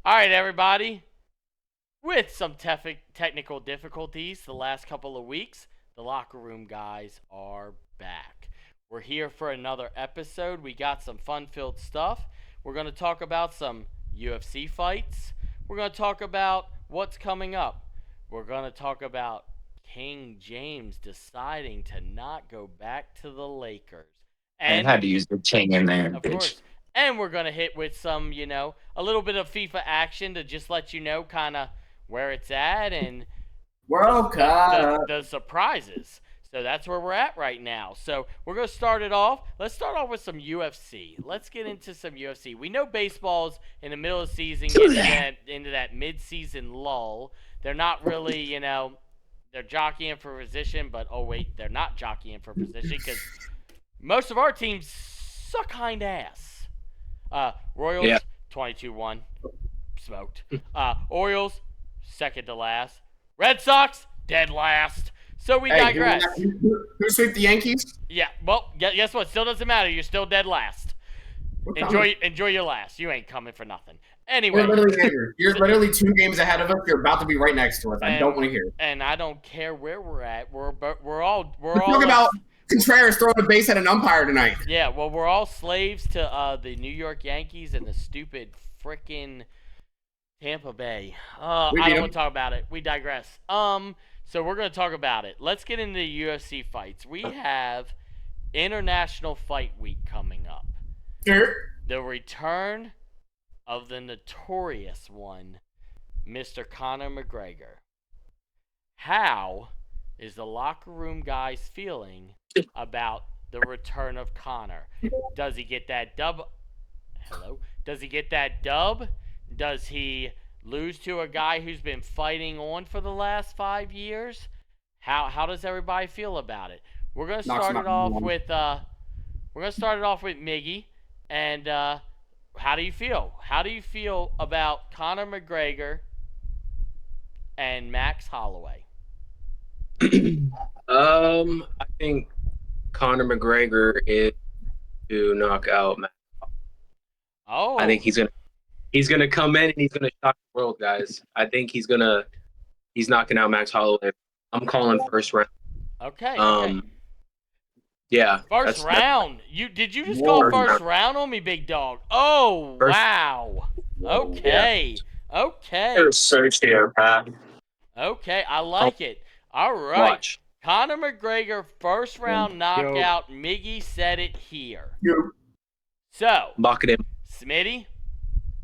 All right, everybody. With some technical difficulties the last couple of weeks, the locker room guys are back. We're here for another episode. We got some fun-filled stuff. We're going to talk about some UFC fights. We're going to talk about what's coming up. We're going to talk about King James deciding to not go back to the Lakers. I had to use the chain in there, Of bitch. course. And we're going to hit with some, a little bit of FIFA action to just let you know kind of where it's at and the surprises. So that's where we're at right now. So we're going to start it off. Let's start off with some UFC. Let's get into some UFC. We know baseball's in the middle of the season, getting into that mid-season lull. They're not really, they're jockeying for position, but oh wait, they're not jockeying for position because most of our teams suck hind ass. Royals, 22-1. Smoked. Orioles, second to last. Red Sox, dead last. So we digress. Who sweep the Yankees? Yeah, well, guess what? Still doesn't matter. You're still dead last. Enjoy your last. You ain't coming for nothing. Anyway. You're literally 2 games ahead of us. You're about to be right next to us. I don't want to hear it. And I don't care where we're at. We're all talking about Contreras throwing a base at an umpire tonight. Yeah, well, we're all slaves to the New York Yankees and the stupid frickin' Tampa Bay. I don't want to talk about it. We digress. So we're going to talk about it. Let's get into the UFC fights. We have International Fight Week coming up. Sure. The return of the notorious one, Mr. Conor McGregor. How is the locker room guys feeling about the return of Conor? Does he get that dub? Hello? Does he get that dub? Does he lose to a guy who's been fighting on for the last 5 years? How does everybody feel about it? We're gonna start it off with Miggy, and how do you feel? How do you feel about Conor McGregor and Max Holloway? I think Conor McGregor is to knock out Max. Oh. I think he's gonna come in and he's gonna shock the world, guys. I think he's knocking out Max Holloway. I'm calling first round. Okay. Yeah. First round. Did you just call first round on me, big dog? Oh, wow. Okay. Yeah. Okay. There's search here, Pat. Okay, I like it. All right. Watch. Conor McGregor first round knockout. Miggy said it here. Yep. So, lock it in. Smitty,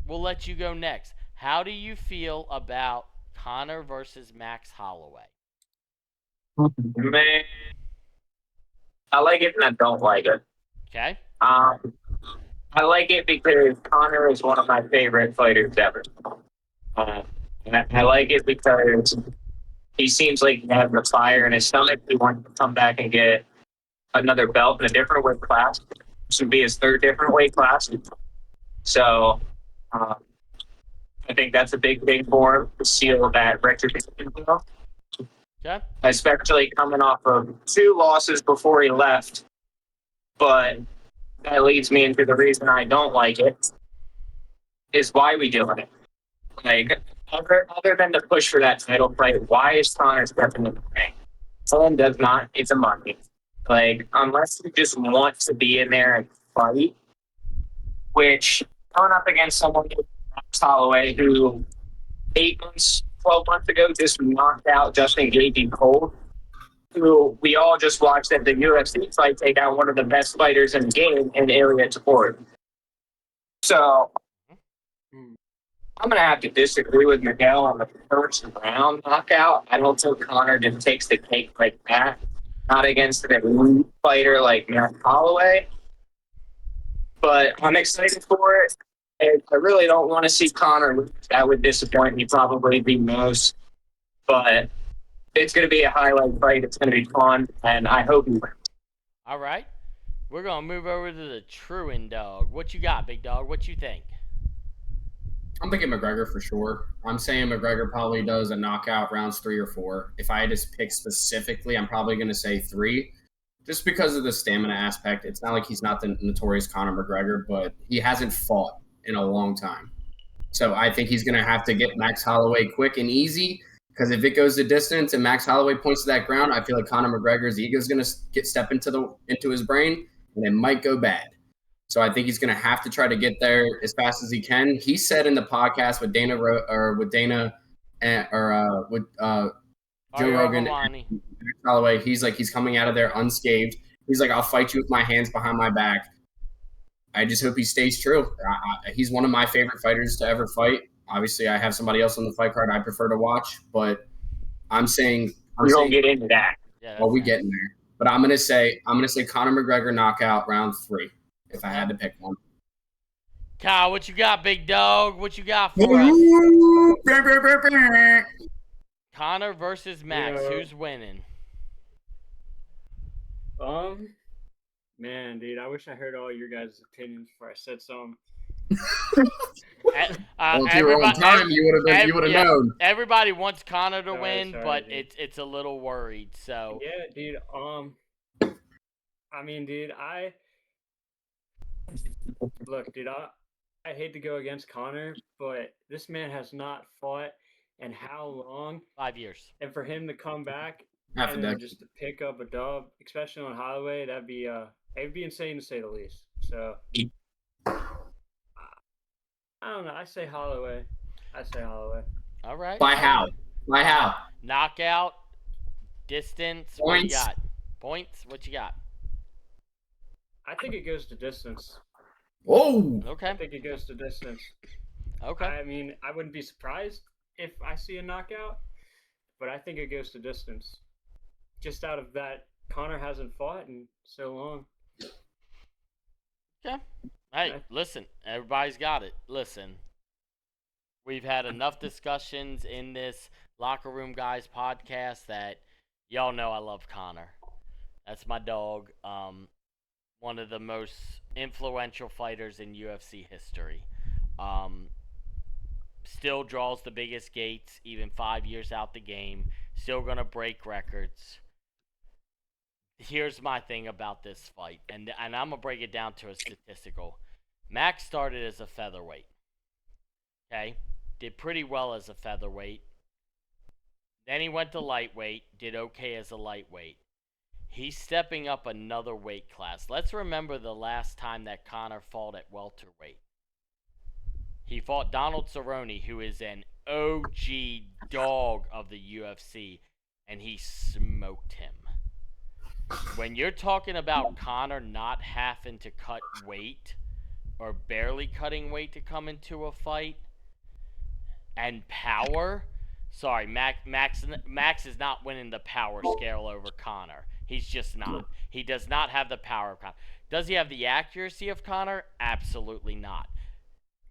we'll let you go next. How do you feel about Conor versus Max Holloway? Man, I like it and I don't like it. Okay. I like it because Conor is one of my favorite fighters ever. And I like it because he seems like he has the fire in his stomach. He wants to come back and get another belt in a different weight class. This would be his 3rd different weight class. So I think that's a big thing for him to seal that record. Okay. Especially coming off of 2 losses before he left. But that leads me into the reason I don't like it is why we doing it. Like, other than to push for that title fight, why is Conor stepping in the ring? Someone does not. It's a money. Like, unless you just want to be in there and fight, which coming up against someone like Max Holloway, who 12 months ago just knocked out Justin Gaethje cold, who we all just watched at the UFC fight take out one of the best fighters in the game in Ilya Topor. So I'm going to have to disagree with Miguel on the first round knockout. I don't think Conor just takes the cake like that. Not against an elite fighter like Max Holloway. But I'm excited for it. And I really don't want to see Conor lose. That would disappoint me probably the most. But it's going to be a highlight fight. It's going to be fun. And I hope he wins. All right. We're going to move over to the Truin dog. What you got, big dog? What you think? I'm thinking McGregor for sure. I'm saying McGregor probably does a knockout rounds 3 or 4. If I had to pick specifically, I'm probably going to say 3. Just because of the stamina aspect. It's not like he's not the notorious Conor McGregor, but he hasn't fought in a long time. So I think he's going to have to get Max Holloway quick and easy, because if it goes the distance and Max Holloway points to that ground, I feel like Conor McGregor's ego is going to step into his brain, and it might go bad. So I think he's going to have to try to get there as fast as he can. He said in the podcast with Joe Rogan and Holloway, he's coming out of there unscathed. He's like, I'll fight you with my hands behind my back. I just hope he stays true. He's one of my favorite fighters to ever fight. Obviously, I have somebody else on the fight card I prefer to watch, but I'm saying we don't get into that. Yeah, well, we get in there. But I'm gonna say Conor McGregor knockout round 3 if I had to pick one. Kyle, what you got, big dog? What you got for us? Conor versus Max. Who's winning? Man, dude, I wish I heard all your guys' opinions before I said something. Well, if you were on time, you would have known. Everybody wants Conor to win, but dude. It's a little worried. So yeah, dude. I mean, dude, look, dude. I hate to go against Conor, but this man has not fought in how long? 5 years. And for him to come back Half and just to pick up a dub, especially on Holloway, that'd be it'd be insane to say the least. So I don't know. I say Holloway. All right. By how? Knockout, distance. Points. What you got? Points. What you got? I think it goes to distance. Whoa. Okay. I think it goes to distance. Okay. I mean, I wouldn't be surprised if I see a knockout, but I think it goes to distance. Just out of that, Conor hasn't fought in so long. Okay. Hey, listen, everybody's got it. Listen, we've had enough discussions in this Locker Room Guys podcast that y'all know I love Conor. That's my dog. One of the most influential fighters in UFC history. Still draws the biggest gates, even 5 years out the game. Still going to break records. Here's my thing about this fight, and I'm going to break it down to a statistical. Max started as a featherweight. Okay? Did pretty well as a featherweight. Then he went to lightweight, did okay as a lightweight. He's stepping up another weight class. Let's remember the last time that Conor fought at welterweight. He fought Donald Cerrone, who is an OG dog of the UFC, and he smoked him. When you're talking about Conor not having to cut weight or barely cutting weight to come into a fight and power, sorry, Max is not winning the power scale over Conor. He's just not. He does not have the power of Conor. Does he have the accuracy of Conor? Absolutely not.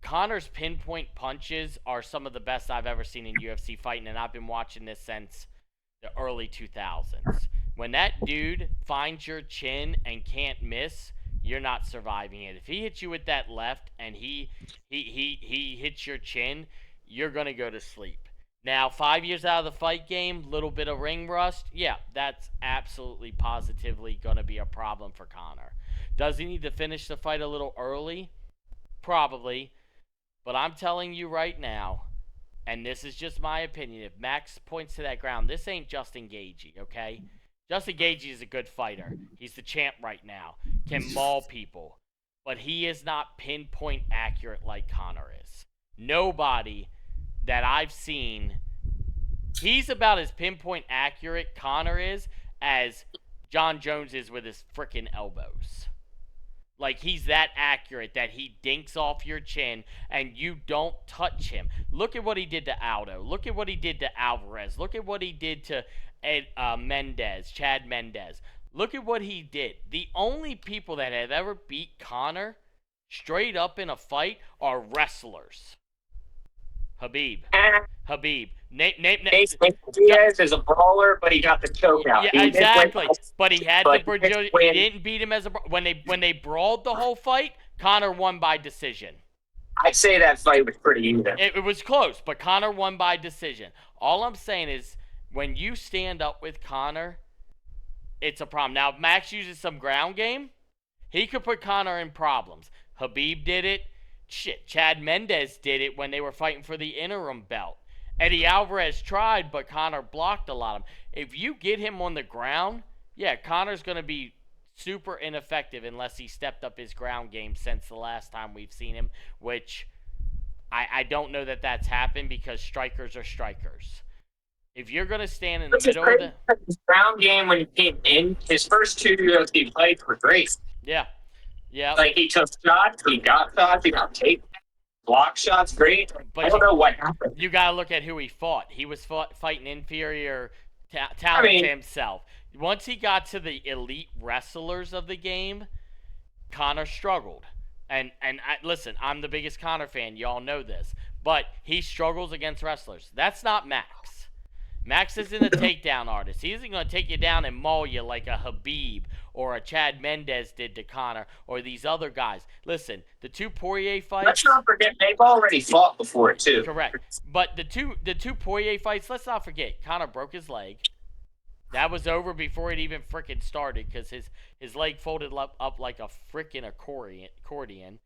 Conor's pinpoint punches are some of the best I've ever seen in UFC fighting, and I've been watching this since the early 2000s. When that dude finds your chin and can't miss, you're not surviving it. If he hits you with that left and he hits your chin, you're going to go to sleep. Now, 5 years out of the fight game, little bit of ring rust, yeah, that's absolutely positively going to be a problem for Conor. Does he need to finish the fight a little early? Probably. But I'm telling you right now, and this is just my opinion, if Max points to that ground, this ain't Justin Gaethje, okay? Justin Gaethje is a good fighter. He's the champ right now. Can maul people. But he is not pinpoint accurate like Conor is. Nobody that I've seen, he's about as pinpoint accurate, Conor is, as John Jones is with his freaking elbows. Like, he's that accurate that he dinks off your chin and you don't touch him. Look at what he did to Aldo. Look at what he did to Alvarez. Look at what he did to Chad Mendez. Look at what he did. The only people that have ever beat Conor straight up in a fight are wrestlers. Habib. Diaz is a brawler, but he got the choke out. Yeah, exactly. But he had he didn't beat him as a when they brawled the whole fight. Conor won by decision. I'd say that fight was pretty even. It was close, but Conor won by decision. All I'm saying is, when you stand up with Conor, it's a problem. Now, if Max uses some ground game, he could put Conor in problems. Habib did it Shit, Chad Mendez did it when they were fighting for the interim belt. Eddie Alvarez tried, but Conor blocked a lot of him. If you get him on the ground, yeah, Conor's going to be super ineffective unless he stepped up his ground game since the last time we've seen him, which I don't know that that's happened because strikers are strikers. If you're going to stand in the middle of the... His ground game when he came in, his first 2 UFC fights were great. Yeah. Yeah. Like, he took shots, he got taken, block shots, great. But I don't know what happened. You got to look at who he fought. He was fighting inferior talent to himself. Once he got to the elite wrestlers of the game, Conor struggled. And listen, I'm the biggest Conor fan. Y'all know this. But he struggles against wrestlers. That's not Max. Max isn't a takedown artist. He isn't going to take you down and maul you like a Habib or a Chad Mendez did to Conor or these other guys. Listen, the 2 Poirier fights... Let's not forget, they've already fought before, too. Correct. But the two Poirier fights, let's not forget, Conor broke his leg. That was over before it even frickin' started because his leg folded up like a frickin' accordion.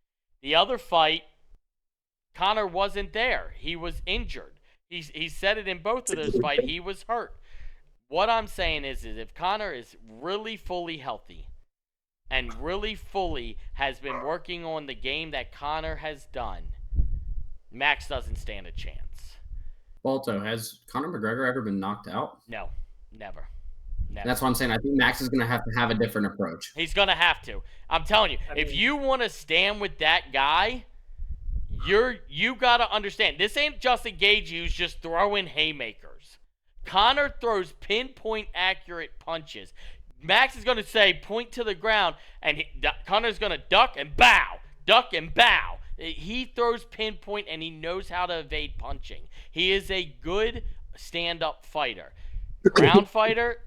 The other fight, Conor wasn't there. He was injured. He said it in both of those fights. He was hurt. What I'm saying is if Conor is really fully healthy and really fully has been working on the game that Conor has done, Max doesn't stand a chance. Balto, has Conor McGregor ever been knocked out? No, never. That's what I'm saying. I think Max is going to have a different approach. He's going to have to. I'm telling you, if you want to stand with that guy, you got to understand. This ain't Justin Gaethje who's just throwing haymakers. Conor throws pinpoint accurate punches. Max is going to say point to the ground, and Conor's going to duck and bow. He throws pinpoint, and he knows how to evade punching. He is a good stand-up fighter. Ground fighter,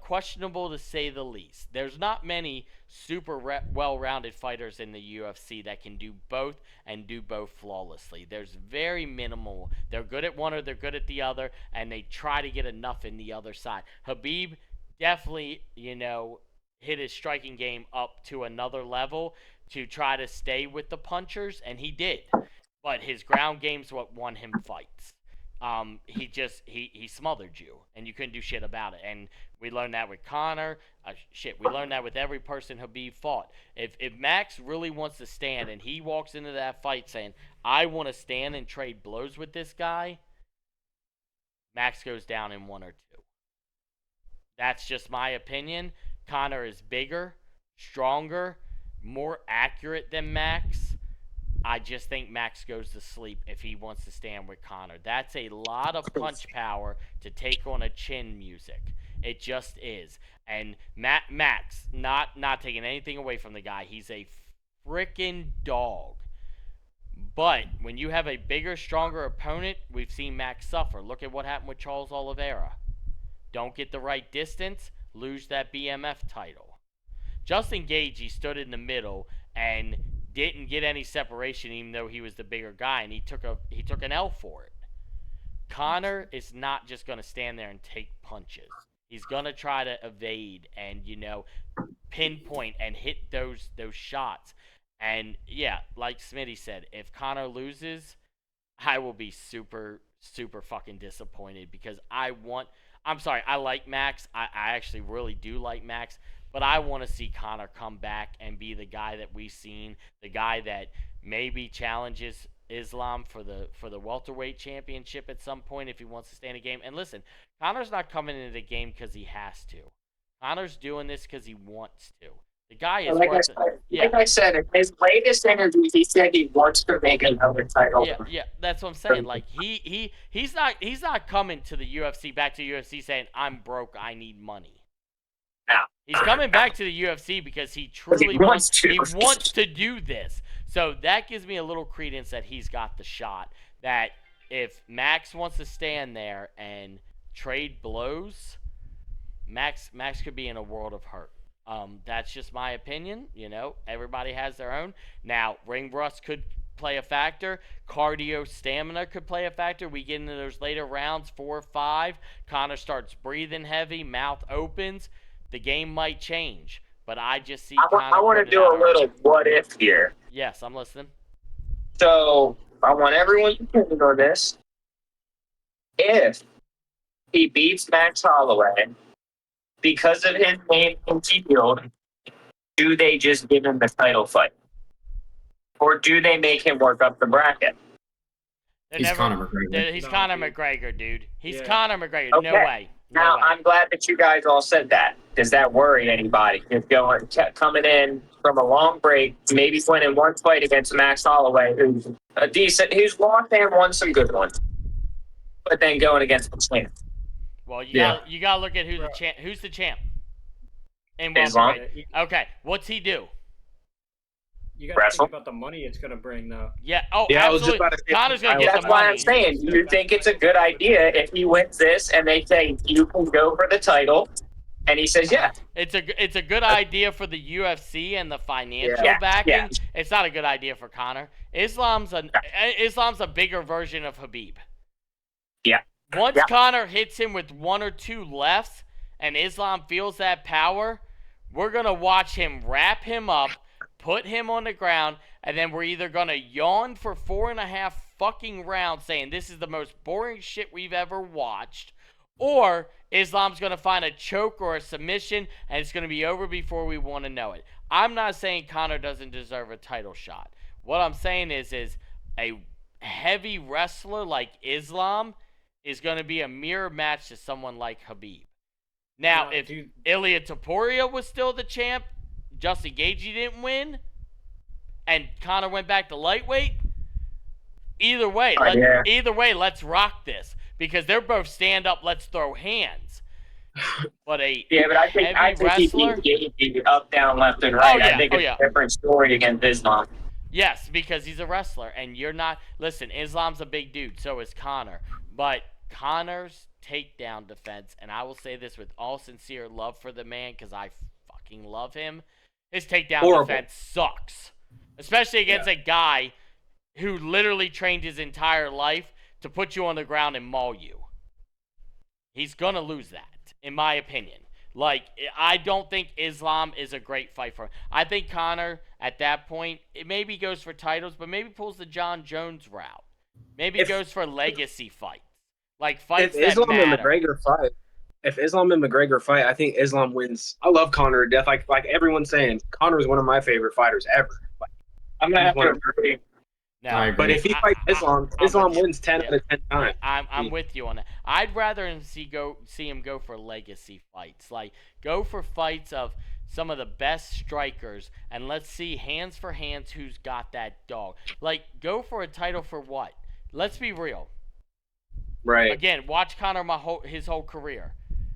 questionable to say the least. There's not many super well-rounded fighters in the UFC that can do both and do both flawlessly. There's very minimal. They're good at one or they're good at the other, and they try to get enough in the other side. Habib definitely, hit his striking game up to another level to try to stay with the punchers, and he did. But his ground game's what won him fights. He smothered you, and you couldn't do shit about it. And we learned that with Conor. We learned that with every person Habib fought. If Max really wants to stand and he walks into that fight saying, I want to stand and trade blows with this guy, Max goes down in 1 or 2. That's just my opinion. Conor is bigger, stronger, more accurate than Max. I just think Max goes to sleep if he wants to stand with Conor. That's a lot of punch power to take on a chin music. It just is. And Max, not taking anything away from the guy, he's a freaking dog. But when you have a bigger, stronger opponent, we've seen Max suffer. Look at what happened with Charles Oliveira. Don't get the right distance, lose that BMF title. Justin Gaethje stood in the middle and didn't get any separation even though he was the bigger guy, and he took an L for it. Conor is not just going to stand there and take punches. He's going to try to evade and, pinpoint and hit those shots. And, yeah, like Smitty said, if Conor loses, I will be super, super fucking disappointed because I'm sorry, I like Max. I actually really do like Max. But I want to see Conor come back and be the guy that we've seen, the guy that maybe challenges Islam for the welterweight championship at some point if he wants to stay in the game. And listen, Conor's not coming into the game because he has to. Conor's doing this because he wants to. The guy is like I said, in his latest interview, he said he wants to make another title. Yeah, that's what I'm saying. Like he's not coming to the UFC, back to the UFC saying I'm broke, I need money. No. He's coming back to the UFC because he truly wants to do this. So that gives me a little credence that he's got the shot. That if Max wants to stand there and trade blows, Max could be in a world of hurt. That's just my opinion. Everybody has their own. Now, ring rust could play a factor. Cardio stamina could play a factor. We get into those later rounds, 4 or 5. Conor starts breathing heavy, mouth opens. The game might change, but I just see. I want to do a little what if here. Yes, I'm listening. So I want everyone to think on this. If he beats Max Holloway because of his name in the field, do they just give him the title fight? Or do they make him work up the bracket? He's Conor McGregor. He's No, Conor dude. McGregor, dude. He's Yeah. Conor McGregor. Okay. No way. No Now, way. I'm glad that you guys all said that. Does that worry anybody? If coming in from a long break, maybe winning one fight against Max Holloway, who's a decent, who's lost and won some good ones, but then going against the champ. Well, you Yeah. gotta look at who's the champ. In Islam. welterweight. Okay, what's he do? You got to Wrestle. think about the money it's going to bring, though. Yeah. Oh, Yeah, I was just absolutely. about to say Connor's gonna I get was- the That's why money. I'm saying, do you think it's a good idea if he wins this and they say you can go for the title, and he says yeah? It's a good idea for the UFC and the financial Yeah, backing. yeah. It's not a good idea for Conor. Islam's a bigger version of Habib. Yeah. Once Yeah. Conor hits him with one or two lefts and Islam feels that power, we're gonna watch him wrap him up, put him on the ground, and then we're either gonna yawn for 4.5 fucking rounds saying this is the most boring shit we've ever watched, or Islam's gonna find a choke or a submission and it's gonna be over before we want to know it. I'm not saying Conor doesn't deserve a title shot. What I'm saying is a heavy wrestler like Islam is gonna be a mirror match to someone like Habib. Now, if Dude, Ilia Topuria was still the champ, Justin Gaethje didn't win, and Conor went back to lightweight, either way, let's rock this because they're both stand up. Let's throw hands. But But I think wrestler, he beat up, down, left, and right. yeah, I think it's yeah. a different story against Islam. yes, because he's a wrestler, and you're not. Listen, Islam's a big dude, so is Conor, but Conor's takedown defense, and I will say this with all sincere love for the man because I fucking love him. His takedown defense sucks, especially against a guy who literally trained his entire life to put you on the ground and maul you. He's gonna lose that, in my opinion. Like, I don't think Islam is a great fight for him. I think Conor, at that point, it maybe goes for titles, but maybe pulls the John Jones route. Maybe goes for legacy fights. Like, fights If that Islam and matter. McGregor fight, I think Islam wins. I love Conor to death. Like everyone's saying, Conor is one of my favorite fighters ever. Like, I'm gonna have one to of- agree. No, I agree. But if he fights Islam, I'm Islam with you. wins 10 out of 10 times. I'm with you on that. I'd rather see him go for legacy fights. Like, go for fights of some of the best strikers, and let's see hands for hands who's got that dog. Like, go for a title for what? Let's be real. Right. Again, watch Conor his whole career.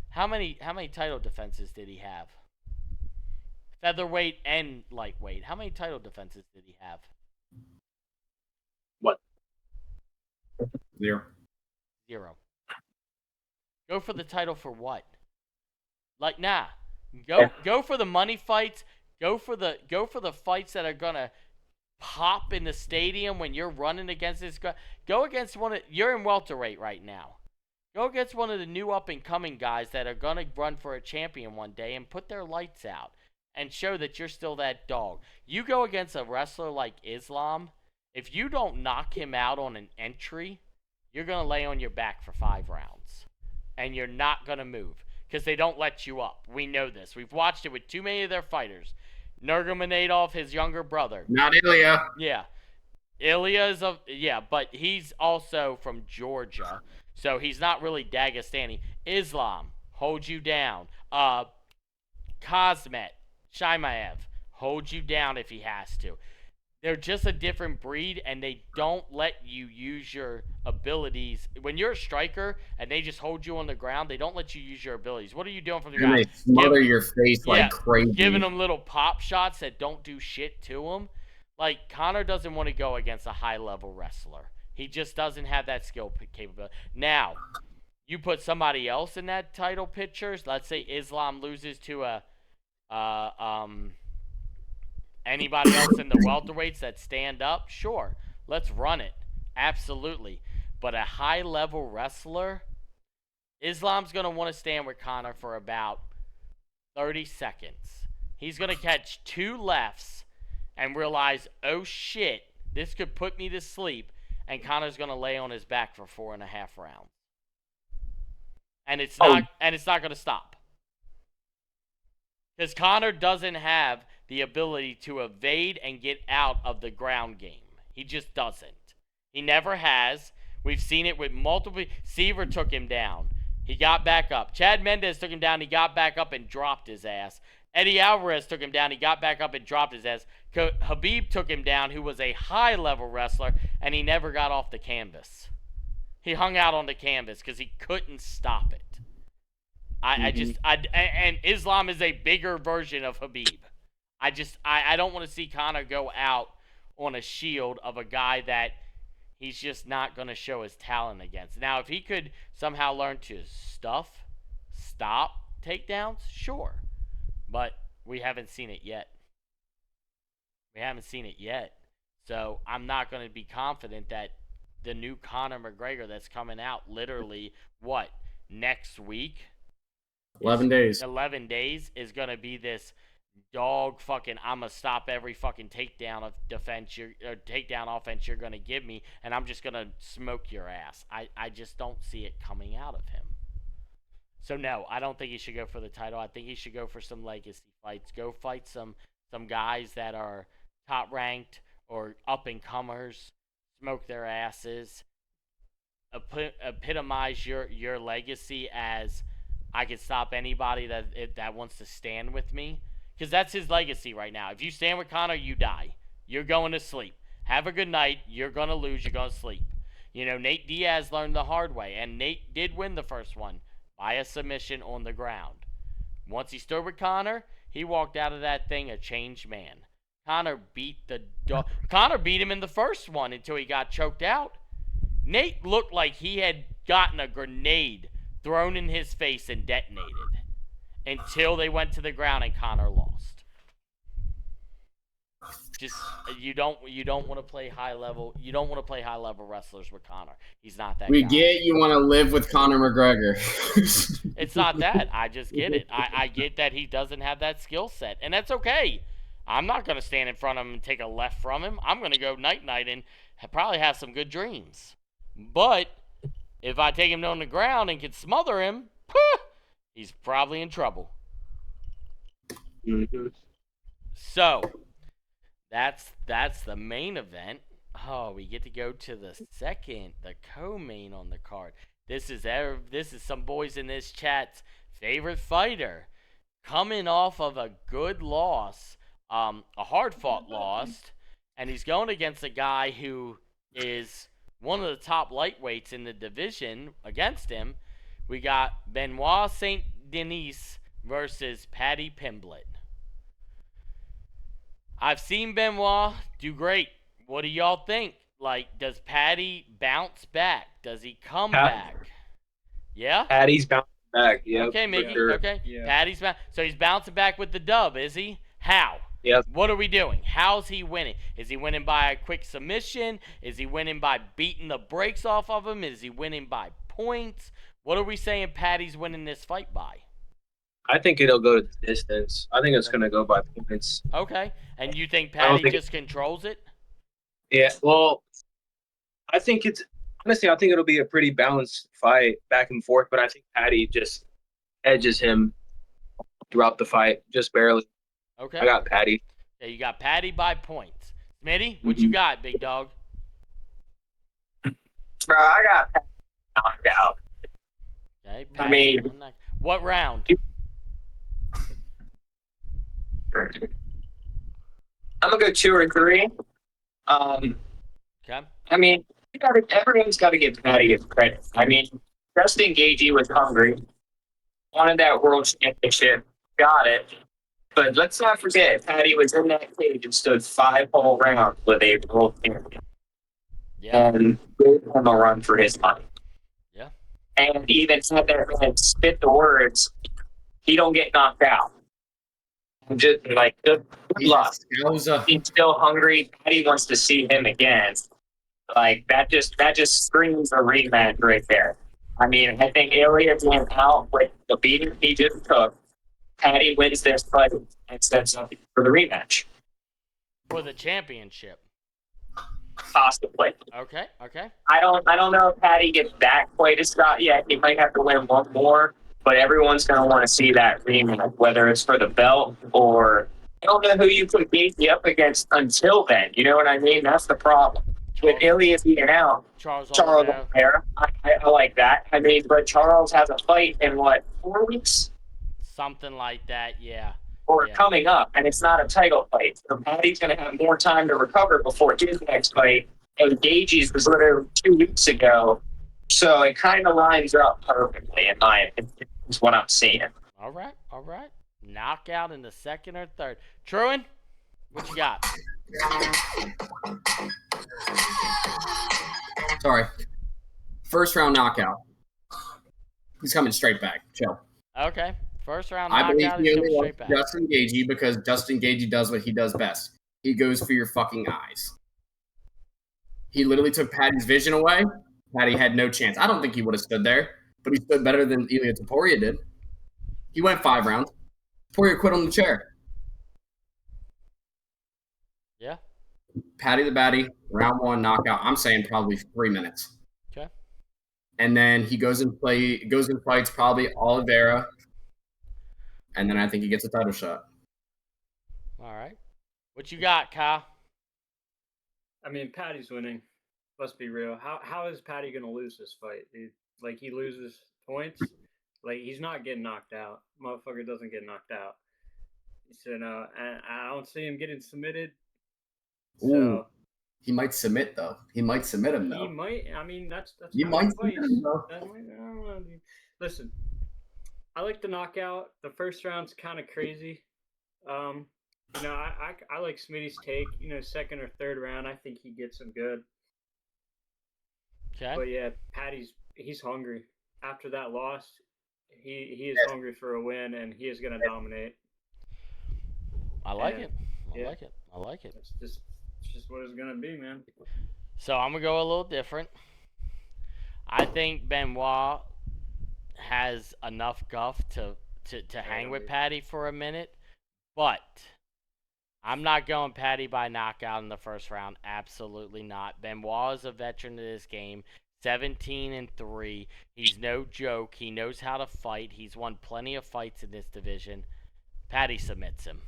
How many title defenses did he have? Featherweight and lightweight. How many title defenses did he have? What? 0. 0. Go for the title for what? Like, nah. Go for the money fights. Go for the fights that are gonna pop in the stadium when you're running against this guy. Go against you're in welterweight right now. Go against one of the new up and coming guys that are gonna run for a champion one day and put their lights out and show that you're still that dog. You go against a wrestler like Islam, if you don't knock him out on an entry, you're gonna lay on your back for 5 rounds. And you're not gonna move. Because they don't let you up. We know this. We've watched it with too many of their fighters. Nurmagomedov, his younger brother. Not Ilya. Yeah. Ilya's but he's also from Georgia. So he's not really Dagestani. Islam, hold you down. Kazmet, Shimaev, hold you down if he has to. They're just a different breed, and they don't let you use your abilities. When you're a striker and they just hold you on the ground, they don't let you use your abilities. What are you doing from the And ground? they smother your face like crazy. Giving them little pop shots that don't do shit to them. Like, Conor doesn't want to go against a high-level wrestler. He just doesn't have that skill capability. Now, you put somebody else in that title picture. Let's say Islam loses to anybody else in the welterweights that stand up. Sure, let's run it. Absolutely. But a high-level wrestler, Islam's going to want to stand with Conor for about 30 seconds. He's going to catch 2 lefts and realize, oh shit, This could put me to sleep, and Conor's going to lay on his back for 4.5 rounds. And it's not going to stop. Because Conor doesn't have the ability to evade and get out of the ground game. He just doesn't. He never has. We've seen it with multiple. Seaver took him down. He got back up. Chad Mendes took him down. He got back up and dropped his ass. Eddie Alvarez took him down. He got back up and dropped his ass. Khabib took him down, who was a high-level wrestler, and he never got off the canvas. He hung out on the canvas because he couldn't stop it. And Islam is a bigger version of Khabib. I don't want to see Conor go out on a shield of a guy that he's just not going to show his talent against. Now, if he could somehow learn to stop takedowns, sure. But we haven't seen it yet. So I'm not going to be confident that the new Conor McGregor that's coming out literally, next week? 11 days. 11 days is going to be this dog fucking, I'm going to stop every fucking takedown of defense, takedown offense you're going to give me, and I'm just going to smoke your ass. I just don't see it coming out of him. So no, I don't think he should go for the title. I think he should go for some legacy fights. Go fight some guys that are top ranked or up and comers. Smoke their asses. Epitomize your legacy as I can stop anybody that wants to stand with me. Because that's his legacy right now. If you stand with Conor, you die. You're going to sleep. Have a good night. You're going to lose. You're going to sleep. You know, Nate Diaz learned the hard way. And Nate did win the first one by a submission on the ground. Once he stood with Conor, he walked out of that thing a changed man. Conor beat him in the first one until he got choked out. Nate looked like he had gotten a grenade thrown in his face and detonated until they went to the ground and Conor lost. Just you don't want to play high level. You don't want to play high level wrestlers with Conor. He's not that guy. You want to live with Conor McGregor. It's not that. I just get it. I get that he doesn't have that skill set, and that's okay. I'm not going to stand in front of him and take a left from him. I'm going to go night-night and probably have some good dreams. But if I take him on the ground and can smother him, he's probably in trouble. Mm-hmm. So, that's the main event. Oh, we get to go to the co-main on the card. This is some boys in this chat's favorite fighter, coming off of a good loss, a hard-fought loss, and he's going against a guy who is one of the top lightweights in the division against him. We got Benoit Saint-Denis versus Paddy Pimblett. I've seen Benoit do great. What do y'all think? Like, does Paddy bounce back? Does he come back? Yeah? Paddy's bouncing back, yeah. Okay, Mickey, sure. okay. Yeah. Paddy's back. So he's bouncing back with the dub, is he? How? Yes. What are we doing? How's he winning? Is he winning by a quick submission? Is he winning by beating the brakes off of him? Is he winning by points? What are we saying Paddy's winning this fight by? I think it'll go to the distance. I think it's going to go by points. Okay. And you think Paddy just controls it? Yeah, well, I think it'll be a pretty balanced fight back and forth, but I think Paddy just edges him throughout the fight, just barely. Okay. I got Paddy. Yeah, you got Paddy by points. Smitty, what you got, big dog? Bro, I got Paddy knocked out. Okay, I mean, what round? I'm gonna go 2 or 3. Okay. I mean, everyone's got to give Paddy his credit. I mean, Justin Gaethje was hungry, wanted that world championship, got it. But let's not forget, Paddy was in that cage and stood 5 whole rounds with a world champion. Yeah. And gave him a run for his money. Yeah. And even said there and spit the words, he don't get knocked out. Just like good luck. He's still hungry. Paddy wants to see him again. Like that just screams a rematch right there. I mean, I think Ilya went out with the beating he just took. Paddy wins this fight and sets up for the rematch. For the championship. Possibly. Okay. I don't know if Patty gets that quite a shot yet. He might have to win one more, but everyone's going to want to see that rematch, whether it's for the belt or I don't know who you put Gaethje up against until then. You know what I mean? That's the problem. With Ilya being out, Charles Oliveira, I like that. I mean, but Charles has a fight in what, 4 weeks? Something like that, yeah. Or coming up, and it's not a title fight. So Patty's going to have more time to recover before his next fight. And Gaethje's was literally 2 weeks ago. So it kind of lines up perfectly, in my opinion, is what I'm seeing. All right. Knockout in the second or third. Truan, what you got? Sorry. First round knockout. He's coming straight back. Chill. Okay. First round I believe knockout he is only coming wants straight back. Justin Gaethje because Justin Gaethje does what he does best. He goes for your fucking eyes. He literally took Patty's vision away. Patty had no chance. I don't think he would have stood there, but he stood better than Ilia Topuria did. He went 5 rounds. Topuria quit on the chair. Yeah. Patty the Batty, round 1 knockout. I'm saying probably 3 minutes. Okay. And then he goes and fights probably Oliveira. And then I think he gets a title shot. All right. What you got, Kyle? I mean, Patty's winning. Let's be real. How is Patty gonna lose this fight, dude? Like, he loses points. Like, he's not getting knocked out. Motherfucker doesn't get knocked out. So no, and I don't see him getting submitted. So Ooh, he might submit though. He might submit him though. he might. I mean, that's You how might he submit fights. him though. I don't know, dude. Listen, I like the knockout. The first round's kind of crazy. You know, I like Smitty's take. You know, second or third round, I think he gets him good. Okay. But yeah, he's hungry. After that loss, he is hungry for a win, and he is gonna dominate. I like And, it. I like it. It's just what it's gonna be, man. So I'm gonna go a little different. I think Benoit has enough guff to hang with Patty for a minute, but I'm not going Patty by knockout in the first round. Absolutely not. Benoit is a veteran of this game. 17-3. He's no joke. He knows how to fight. He's won plenty of fights in this division. Patty submits him.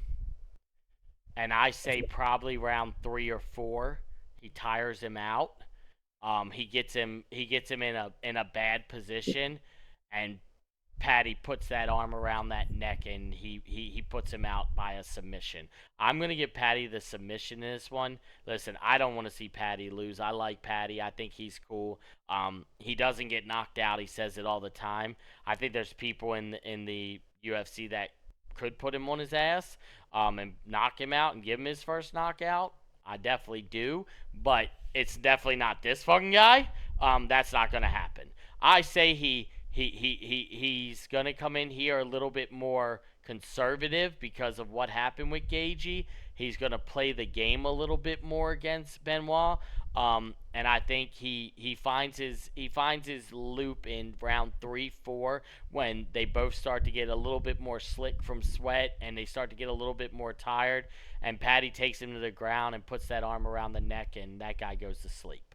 And I say probably round 3 or 4, he tires him out. He gets him in a bad position, and Patty puts that arm around that neck, and he puts him out by a submission. I'm going to give Patty the submission in this one. Listen, I don't want to see Patty lose. I like Patty. I think he's cool. He doesn't get knocked out. He says it all the time. I think there's people in the UFC that could put him on his ass and knock him out and give him his first knockout. I definitely do, but it's definitely not this fucking guy. That's not going to happen. I say he's going to come in here a little bit more conservative because of what happened with Gaethje. He's going to play the game a little bit more against Benoit. And I think he finds his loop in round 3-4 when they both start to get a little bit more slick from sweat and they start to get a little bit more tired, and Patty takes him to the ground and puts that arm around the neck, and that guy goes to sleep.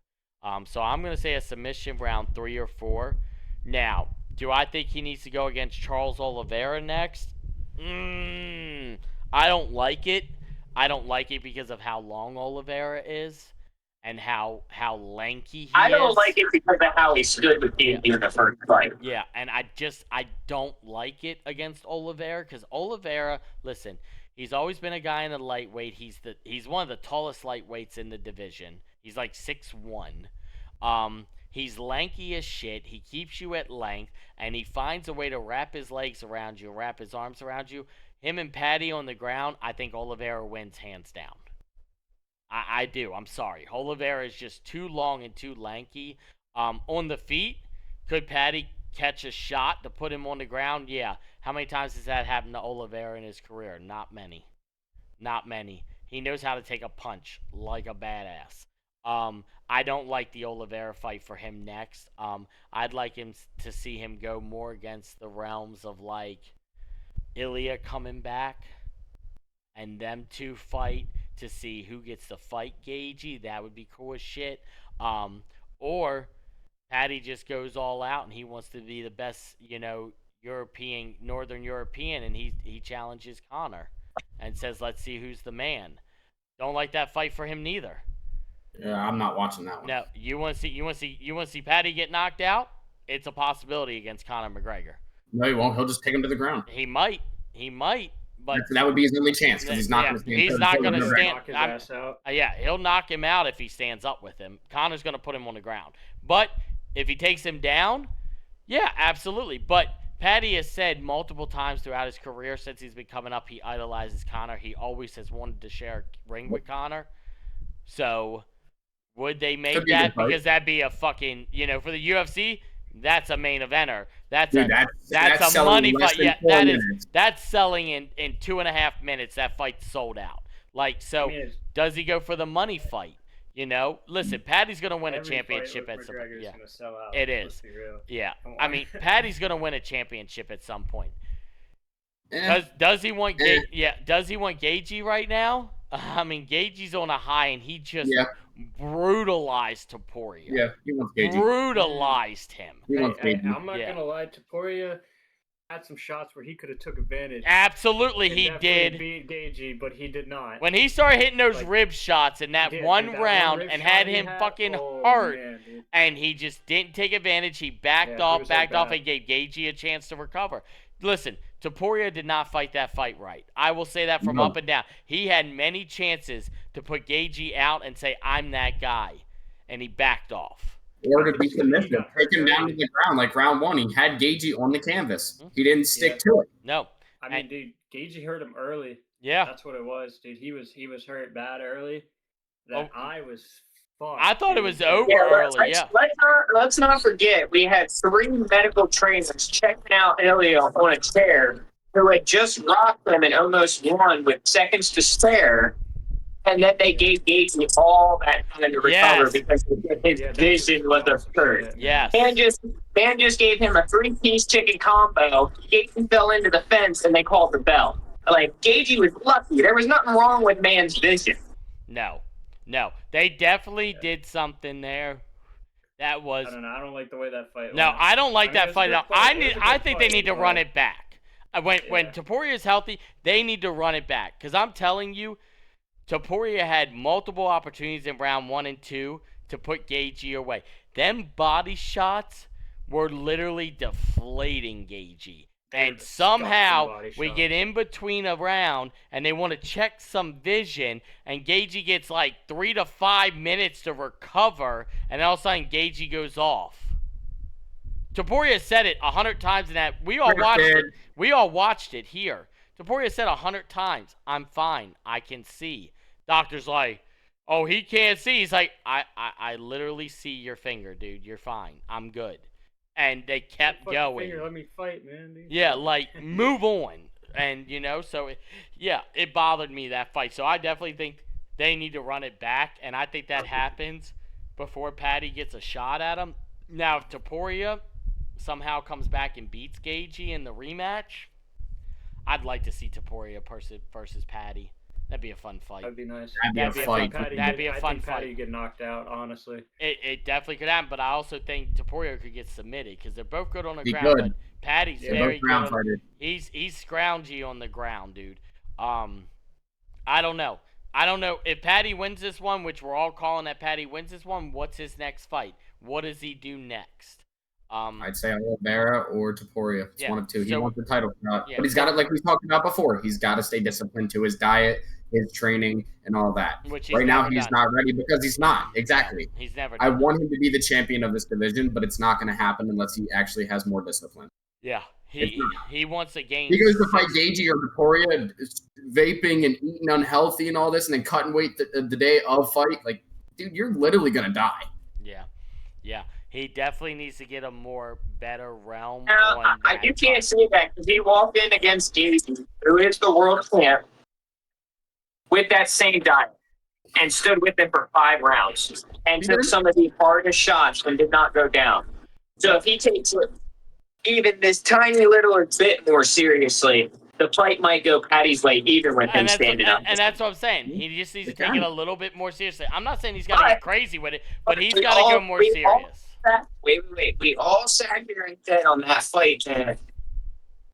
So I'm going to say a submission round 3 or 4. Now, do I think he needs to go against Charles Oliveira next? I don't like it. I don't like it because of how long Oliveira is and how lanky he is. I don't like it because of how he stood with Gaethje in the first fight. Yeah, and I don't like it against Oliveira because Oliveira, listen, he's always been a guy in the lightweight. He's one of the tallest lightweights in the division. He's like 6'1". He's lanky as shit. He keeps you at length, and he finds a way to wrap his legs around you, wrap his arms around you. Him and Patty on the ground, I think Oliveira wins hands down. I do. I'm sorry. Oliveira is just too long and too lanky. On the feet, could Patty catch a shot to put him on the ground? Yeah. How many times has that happened to Oliveira in his career? Not many. Not many. He knows how to take a punch like a badass. I don't like the Oliveira fight for him next. I'd like him to see him go more against the realms of like Ilya coming back and them two fight to see who gets to fight Gagey. That would be cool as shit. Or Patty just goes all out and he wants to be the best, Northern European, and he challenges Conor and says, "Let's see who's the man." Don't like that fight for him neither. Yeah, I'm not watching that one. No, you want to see Patty get knocked out? It's a possibility against Conor McGregor. No, he won't. He'll just take him to the ground. He might, but that would be his only chance because he's not going to stand. He's not going to stand. Knock his ass out. Yeah, he'll knock him out if he stands up with him. Conor's going to put him on the ground. But if he takes him down, yeah, absolutely. But Patty has said multiple times throughout his career since he's been coming up, he idolizes Conor. He always has wanted to share a ring with Conor. So would they make that? Because that'd be a fucking, for the UFC, that's a main eventer. That's a money fight. Yeah, that's selling in 2.5 minutes. That fight's sold out. Does he go for the money fight? Listen, Patty's gonna win a championship at some point. Yeah, it is. Yeah, Patty's gonna win a championship at some point. Does he want? Does he want Gagey right now? Gagey's on a high, and he just brutalized Topuria. Yeah, he wants Gagey. Brutalized him. I'm not gonna lie, Topuria had some shots where he could have took advantage. Absolutely, he did. Beat Gagey, but he did not. When he started hitting those rib shots in that one round and had him fucking hurt, and he just didn't take advantage. He backed off, and gave Gagey a chance to recover. Listen, Topuria did not fight that fight right. I will say that from up and down. He had many chances to put Gagey out and say, "I'm that guy," and he backed off. Or to be submissive, take him down to the ground like round one. He had Gagey on the canvas. He didn't stick to it. No. Dude, Gagey hurt him early. Yeah. That's what it was, dude. He was hurt bad early. That eye was fucked. I thought it was over early. Let's not forget, we had 3 medical trainers checking out Elio on a chair who had just rocked him and almost won with seconds to spare. And then they gave Gagey all that time to recover because his vision was absurd. Yes. Man just gave him a 3-piece chicken combo. Gagey fell into the fence and they called the bell. Gagey was lucky. There was nothing wrong with Man's vision. No. They definitely did something there. That was. I don't know. I don't like the way that fight. No, I don't like that fight. I think they need to run it back. When Topuria is healthy, they need to run it back. Because I'm telling you, Topuria had multiple opportunities in round 1 and 2 to put Gagey away. Them body shots were literally deflating Gagey. And somehow we get in between a round and they want to check some vision, and Gagey gets 3 to 5 minutes to recover, and all of a sudden Gagey goes off. Topuria said it 100 times in that. We all watched it. We all watched it here. Topuria said 100 times, "I'm fine. I can see." Doctor's like, "Oh, he can't see." He's like, I literally see your finger, dude. You're fine. I'm good." And they kept going. Let me fight, man. Dude. Yeah, move on. And, so, it bothered me, that fight. So I definitely think they need to run it back. And I think that happens before Patty gets a shot at him. Now, if Topuria somehow comes back and beats Gagey in the rematch, I'd like to see Topuria versus Patty. That'd be a fun fight. That'd be nice. That'd be a fun fight. I think Patty get knocked out, honestly. It definitely could happen, but I also think Topuria could get submitted because they're both good on the ground. Good. But Patty's very good. He's scroungy on the ground, dude. I don't know. If Patty wins this one, which we're all calling that Patty wins this one. What's his next fight? What does he do next? I'd say Oliveira or Topuria. It's one of two. He wants the title shot, but he's got it like we talked about before. He's got to stay disciplined to his diet, his training, and all that. Right now, he's not ready because he's not. Exactly. He's never. I want him to be the champion of this division, but it's not going to happen unless he actually has more discipline. Yeah, he wants to gain. He goes to fight Gagey or Topuria, vaping and eating unhealthy and all this, and then cutting weight the day of fight. Dude, you're literally going to die. Yeah. He definitely needs to get a more better realm. You can't say that because he walked in against Gagey, who is the world champ, with that same diet and stood with him for 5 rounds and took some of the hardest shots and did not go down. So if he takes it even this tiny little bit more seriously, the fight might go Patty's way even with him standing up. And that's what I'm saying. He just needs to take it a little bit more seriously. I'm not saying he's got to get crazy with it, but he's got to go more serious. Wait. We all sat here and said on that fight that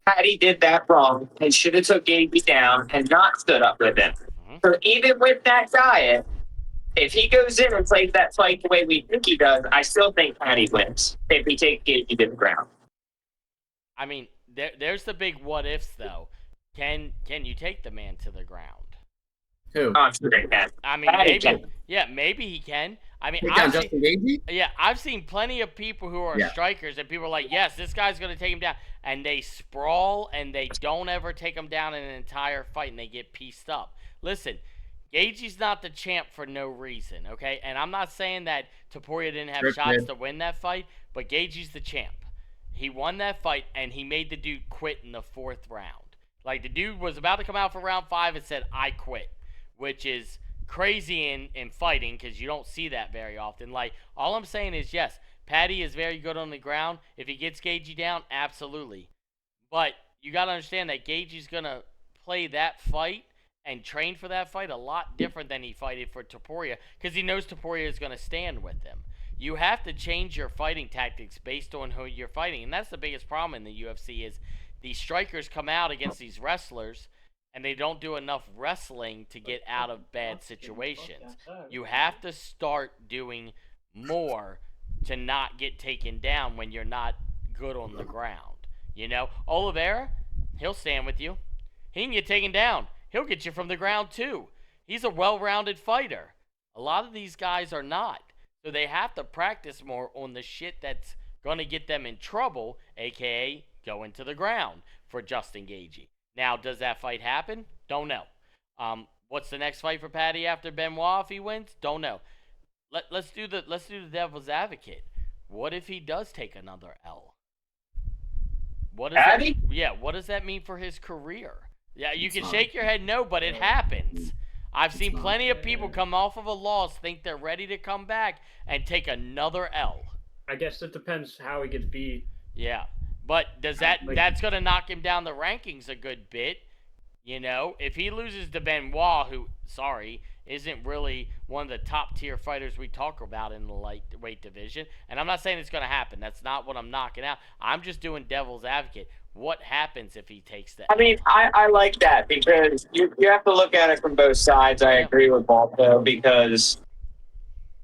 Patty did that wrong and should have took Gaethje down and not stood up with him. Mm-hmm. So even with that diet, if he goes in and plays that fight the way we think he does, I still think Patty wins if he takes Gaethje to the ground. I mean, there's the big what ifs though. Can you take the man to the ground? Who? I'm sure they can. I mean, maybe he can. I mean, I've seen plenty of people who are strikers, and people are like, yes, this guy's going to take him down. And they sprawl, and they don't ever take him down in an entire fight, and they get pieced up. Listen, Gaethje's not the champ for no reason, okay? And I'm not saying that Topuria didn't have shots to win that fight, but Gaethje's the champ. He won that fight, and he made the dude quit in the 4th round. Like, the dude was about to come out for round 5 and said, I quit, which is crazy in fighting because you don't see that very often. Like, all I'm saying is, yes, Patty is very good on the ground. If he gets Gaethje down, absolutely. But you got to understand that Gaethje's going to play that fight and train for that fight a lot different than he fighted for Topuria because he knows Topuria is going to stand with him. You have to change your fighting tactics based on who you're fighting, and that's the biggest problem in the UFC is these strikers come out against these wrestlers and they don't do enough wrestling to get out of bad situations. You have to start doing more to not get taken down when you're not good on the ground. You know, Oliveira, he'll stand with you. He can get taken down. He'll get you from the ground too. He's a well-rounded fighter. A lot of these guys are not. So they have to practice more on the shit that's going to get them in trouble, a.k.a. going to the ground for Justin Gaethje. Now, does that fight happen? Don't know. What's the next fight for Patty after Benoit if he wins? Don't know. Let's do the devil's advocate. What if he does take another L? What does that mean for his career? Yeah, you can shake your head no, but it happens. I've seen plenty of people come off of a loss, think they're ready to come back, and take another L. I guess it depends how he gets beat. Yeah, but that's going to knock him down the rankings a good bit. You know, if he loses to Benoit, who, isn't really one of the top-tier fighters we talk about in the lightweight division, and I'm not saying it's going to happen. That's not what I'm knocking out. I'm just doing devil's advocate. What happens if he takes that? I mean, I like that because you have to look at it from both sides. I agree with Balto because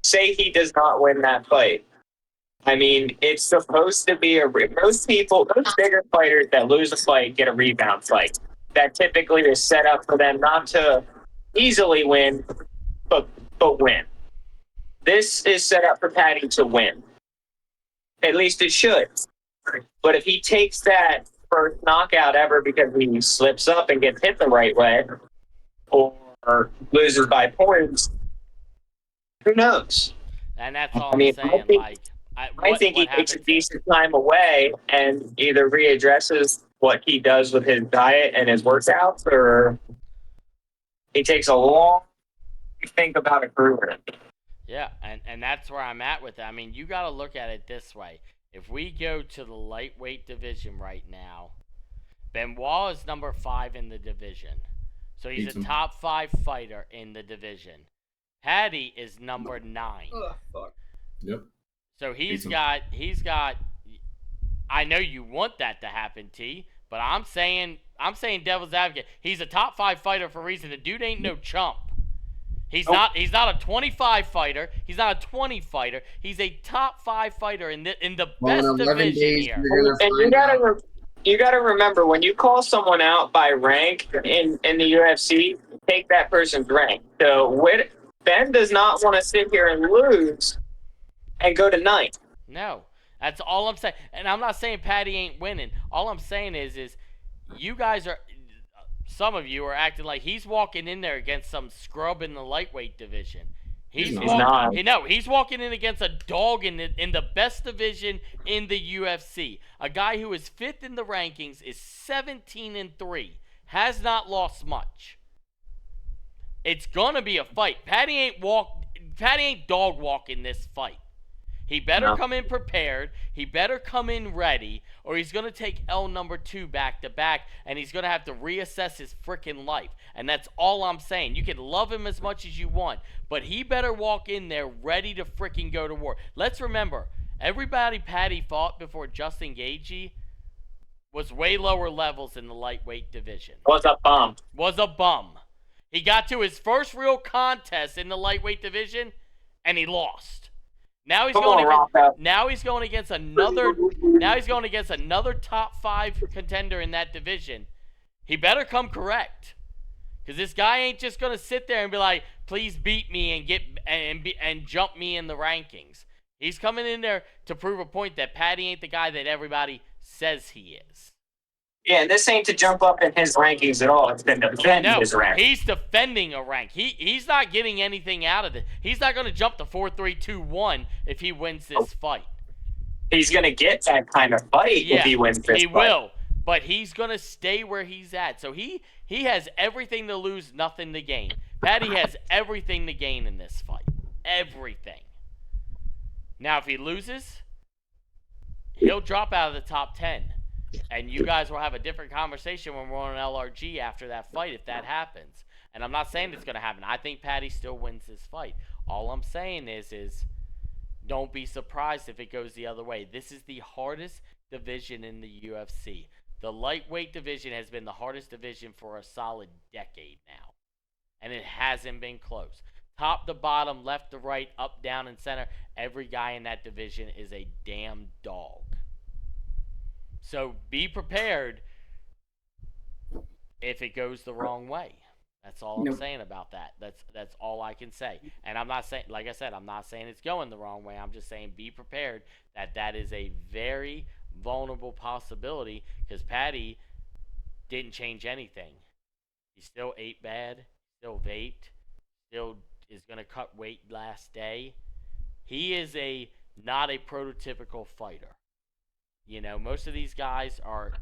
say he does not win that fight. I mean, it's supposed to be most bigger fighters that lose a fight get a rebound fight. That typically is set up for them not to easily win, but win. This is set up for Patty to win. At least it should. But if he takes that first knockout ever because he slips up and gets hit the right way or loses by points, who knows? And that's all I'm saying. I think he takes a decent time away and either readdresses what he does with his diet and his workouts, or he takes a long think about a career. Yeah, and that's where I'm at with it. I mean, you got to look at it this way. If we go to the lightweight division right now, Benoit is number 5 in the division. So he's a top 5 fighter in the division. Patty is number 9. Oh, fuck. Yep. So he's got I know you want that to happen, T, but I'm saying devil's advocate. He's a top 5 fighter for a reason. The dude ain't no chump. He's not a 25 fighter. He's not a 20 fighter. He's a top 5 fighter in the best division here. And you gotta remember when you call someone out by rank in the UFC, take that person's rank. So Ben does not want to sit here and lose and go to 9th. No, that's all I'm saying. And I'm not saying Patty ain't winning. All I'm saying is you guys are. Some of you are acting like he's walking in there against some scrub in the lightweight division. He's not. No, he's walking in against a dog in the best division in the UFC. A guy who is 5th in the rankings, is 17-3, has not lost much. It's gonna be a fight. Patty ain't dog walking this fight. He better come in prepared. He better come in ready, or he's going to take L number 2 back to back, and he's going to have to reassess his freaking life. And that's all I'm saying. You can love him as much as you want, but he better walk in there ready to freaking go to war. Let's remember, everybody Patty fought before Justin Gaethje was way lower levels in the lightweight division. Was a bum. He got to his first real contest in the lightweight division, and he lost. Now he's going against another top 5 contender in that division. He better come correct, because this guy ain't just gonna sit there and be like, "Please beat me and jump me in the rankings." He's coming in there to prove a point that Patty ain't the guy that everybody says he is. Yeah, and this ain't to jump up in his rankings at all. It's been to defend his rank. He's defending a rank. He's not getting anything out of it. He's not going to jump to 4-3-2-1 if he wins this fight. He's going to get that kind of fight if he wins this fight. He will, but he's going to stay where he's at. So he has everything to lose, nothing to gain. Patty has everything to gain in this fight. Everything. Now, if he loses, he'll drop out of the top 10. And you guys will have a different conversation when we're on LRG after that fight if that happens. And I'm not saying it's going to happen. I think Patty still wins this fight. All I'm saying is don't be surprised if it goes the other way. This is the hardest division in the UFC. The lightweight division has been the hardest division for a solid decade now. And it hasn't been close. Top to bottom, left to right, up, down, and center, every guy in that division is a damn dog. So be prepared if it goes the wrong way. That's all I'm saying about that. That's all I can say. And I'm not saying, like I said, I'm not saying it's going the wrong way. I'm just saying be prepared that is a very vulnerable possibility, because Patty didn't change anything. He still ate bad, still vaped, still is going to cut weight last day. He is not a prototypical fighter. You know, most of these guys are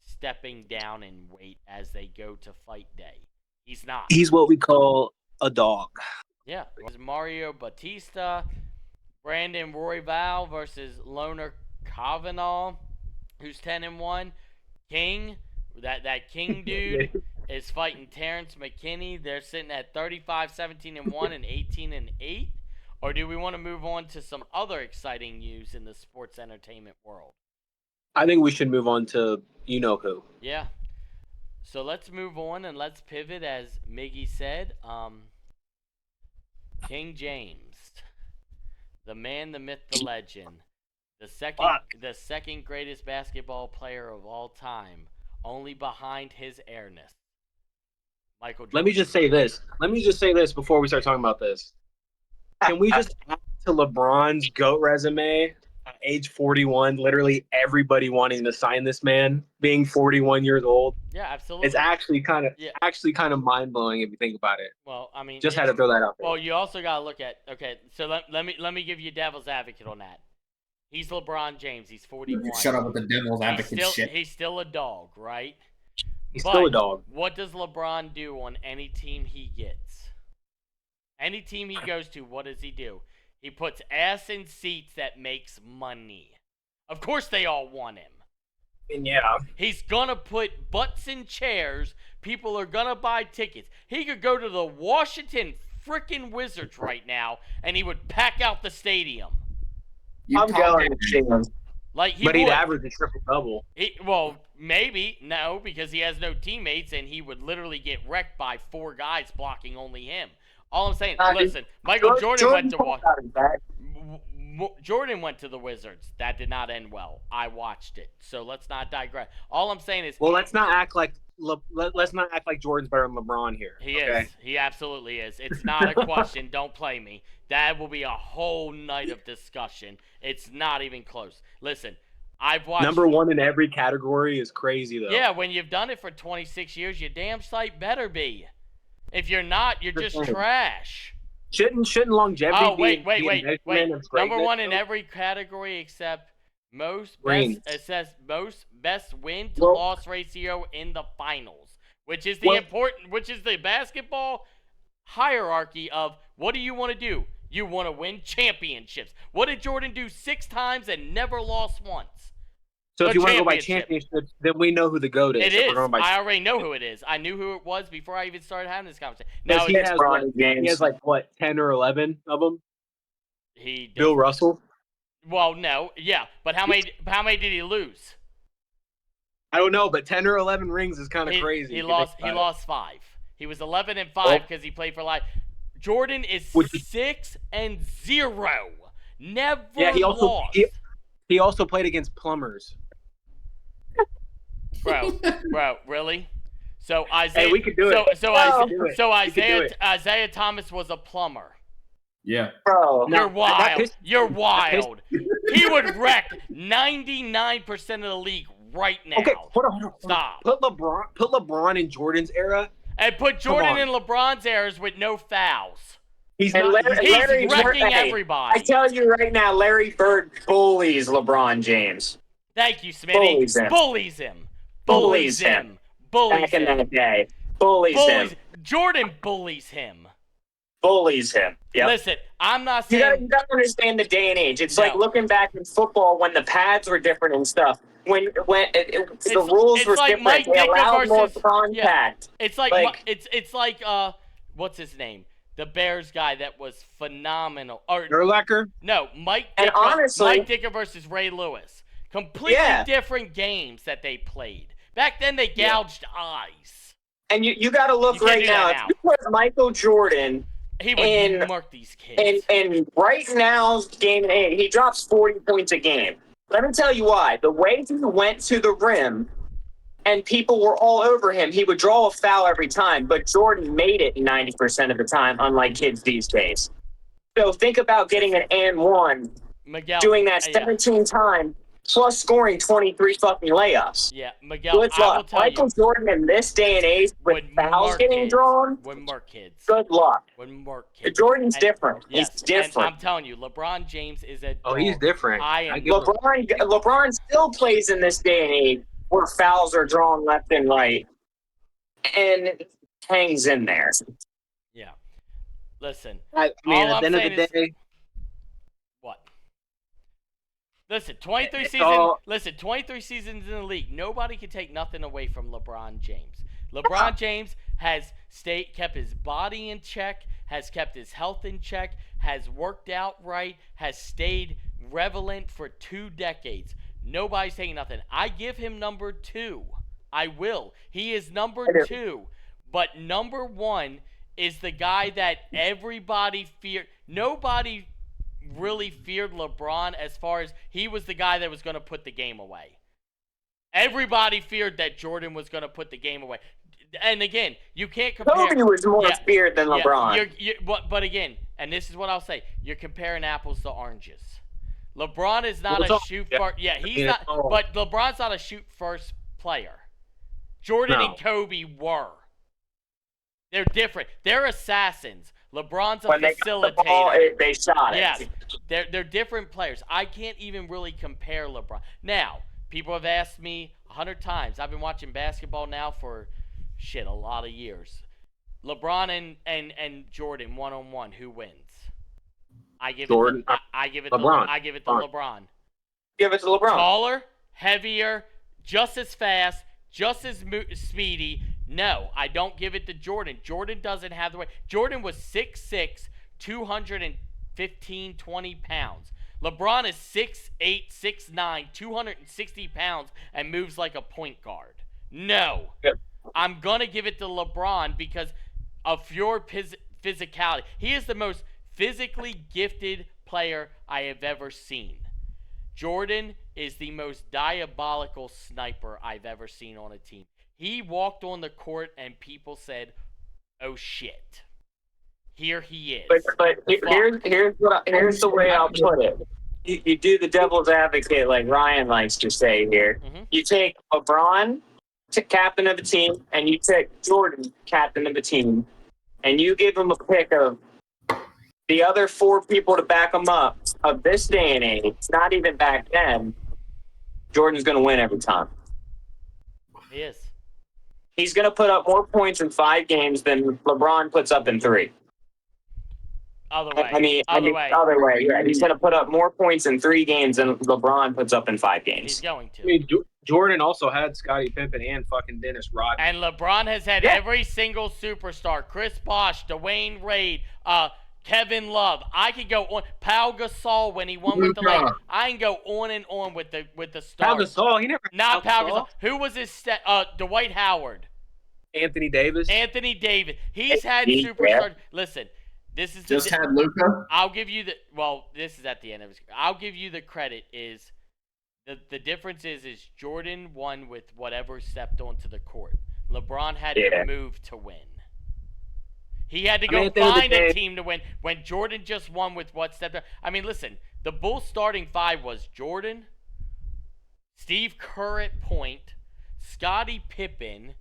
stepping down in weight as they go to fight day. He's not. He's what we call a dog. Yeah. It was Mario Batista, Brandon Royval versus Loner Kavanaugh, who's 10-1. King, that King dude is fighting Terrence McKinney. They're sitting at 35-17-1 and 18-8. Or do we want to move on to some other exciting news in the sports entertainment world? I think we should move on to you-know-who. Yeah. So let's move on and let's pivot, as Miggy said. King James, the man, the myth, the legend, the second greatest basketball player of all time, only behind his airness. Michael Jordan. Let me just say this before we start talking about this. Can we just add to LeBron's GOAT resume at age 41, literally everybody wanting to sign this man, being 41 years old? Yeah, absolutely. It's actually kind of mind-blowing if you think about it. Well, I mean, just had to throw that out there. Well, you also got to look at, okay, so let me give you devil's advocate on that. He's LeBron James. He's 41. Shut up with the devil's advocate shit. He's still a dog, right? He's still a dog. What does LeBron do on any team he gets? Any team he goes to, what does he do? He puts ass in seats that makes money. Of course they all want him. And yeah. He's going to put butts in chairs. People are going to buy tickets. He could go to the Washington freaking Wizards right now, and he would pack out the stadium. I'm going to see him. But he'd average a triple-double. Well, maybe. No, because he has no teammates, and he would literally get wrecked by 4 guys blocking only him. All I'm saying, listen, Michael Jordan went went to the Wizards. That did not end well. I watched it, so let's not digress. All I'm saying is, well, let's not act like Jordan's better than LeBron here. He is. He absolutely is. It's not a question. Don't play me. That will be a whole night of discussion. It's not even close. Listen, I've watched. Number 1 in every category is crazy, though. Yeah, when you've done it for 26 years, your damn sight better be. If you're not, you're just trash. Shouldn't longevity wait. Number 1 in every category except it says most best win to loss ratio in the finals, which is the basketball hierarchy of what do you want to do? You want to win championships. What did Jordan do 6 times and never lost once? So if you want to go by championship. championships, then we know who the GOAT is. It If is. we're going by I already know who it is. I knew who it was before I even started having this conversation. Now Now he has like what 10 or 11 of them. he does, Bill Russell. Well, no, yeah, but how many did he lose? I don't know, but 10 or 11 rings is kind of crazy. He lost 5. He was 11-5 because he played for life. Jordan is 6-0. Never lost. He also played against plumbers. Bro, really? So Isaiah, hey, we could do it. Isaiah Thomas was a plumber. Yeah. Bro, You're wild. You're wild. He would wreck 99% of the league right now. Okay, hold on. Stop. Put LeBron in Jordan's era. And put Jordan in LeBron's eras with no fouls. He's wrecking everybody. I tell you right now, Larry Bird bullies LeBron James. Thank you, Smitty. Bullies him. Back in that day. Bullies him. Jordan bullies him. Yep. Listen, I'm not saying... You gotta understand the day and age. It's like looking back in football when the pads were different and stuff. When the rules were like different, they allowed more contact. It's like what's his name? The Bears guy that was phenomenal. Urlacher? No, Mike Dicker versus Ray Lewis. Completely different games that they played. Back then, they gouged eyes. And you got to look right now. If you put Michael Jordan... He would mark these kids. And right now's game 8, he drops 40 points a game. Let me tell you why. The way he went to the rim and people were all over him, he would draw a foul every time, but Jordan made it 90% of the time, unlike kids these days. So think about getting an and one, doing that 17 times, plus scoring 23 fucking layups. Yeah, Miguel, good luck. Michael Jordan in this day and age with fouls getting drawn, wouldn't mark kids. Good luck. Wouldn't mark kids. Jordan's different. Yes, he's different. I'm telling you, LeBron James is a dog. He's different. LeBron still plays in this day and age where fouls are drawn left and right and hangs in there. Yeah. Listen. At the end of the day... What? Listen, 23 seasons in the league. Nobody can take nothing away from LeBron James. LeBron James has kept his body in check, has kept his health in check, has worked out right, has stayed relevant for 2 decades. Nobody's taking nothing. I give him number 2. I will. He is number 2. But number 1 is the guy that everybody feared. Nobody really feared LeBron as far as he was the guy that was going to put the game away. Everybody feared that Jordan was going to put the game away. And again, you can't compare. Kobe was more feared than LeBron. But again, and this is what I'll say, you're comparing apples to oranges. LeBron is not a shoot first. Yeah, he's not. But LeBron's not a shoot first player. Jordan and Kobe were. They're different. They're assassins. LeBron's a facilitator. They got the ball, they shot it. Yes, they're different players. I can't even really compare LeBron. Now, people have asked me 100 times. I've been watching basketball now for a lot of years. LeBron and Jordan 1-on-1, who wins? I give it to LeBron. Give it to LeBron. Taller, heavier, just as fast, just as speedy. No, I don't give it to Jordan. Jordan doesn't have the way. Jordan was 6'6", 215, 20 pounds. LeBron is 6'8", 6'9", 260 pounds and moves like a point guard. No. Yep. I'm going to give it to LeBron because of pure physicality. He is the most physically gifted player I have ever seen. Jordan is the most diabolical sniper I've ever seen on a team. He walked on the court and people said, "Oh shit, here he is." But here's the way I'll put it. You do the devil's advocate like Ryan likes to say here. Mm-hmm. You take LeBron, captain of the team, and you take Jordan, captain of the team, and you give him a pick of the other 4 people to back him up of this day and age, not even back then. Jordan's going to win every time. He is. He's going to put up more points in 5 games than LeBron puts up in 3. Other way. Other way. Yeah, he's gonna put up more points in 3 games than LeBron puts up in 5 games. He's going to. I mean, Jordan also had Scottie Pippen and fucking Dennis Rodman. And LeBron has had every single superstar. Chris Bosh, Dwayne Wade, Kevin Love. I could go on. Pau Gasol when he won with the Lakers. I can go on and on with the stars. Pau Gasol, he never. Not Pau Gasol. Who was his Dwight Howard? Anthony Davis. He's had superstars. Listen, this is just had Luka. I'll give you the. Well, this is at the end of his. I'll give you the credit. Is the difference is Jordan won with whatever stepped onto the court. LeBron had to move to win. He had to go find a team to win when Jordan just won with what stepped up. I mean, listen, the Bulls starting 5 was Jordan, Steve Kerr at point, Scottie Pippen,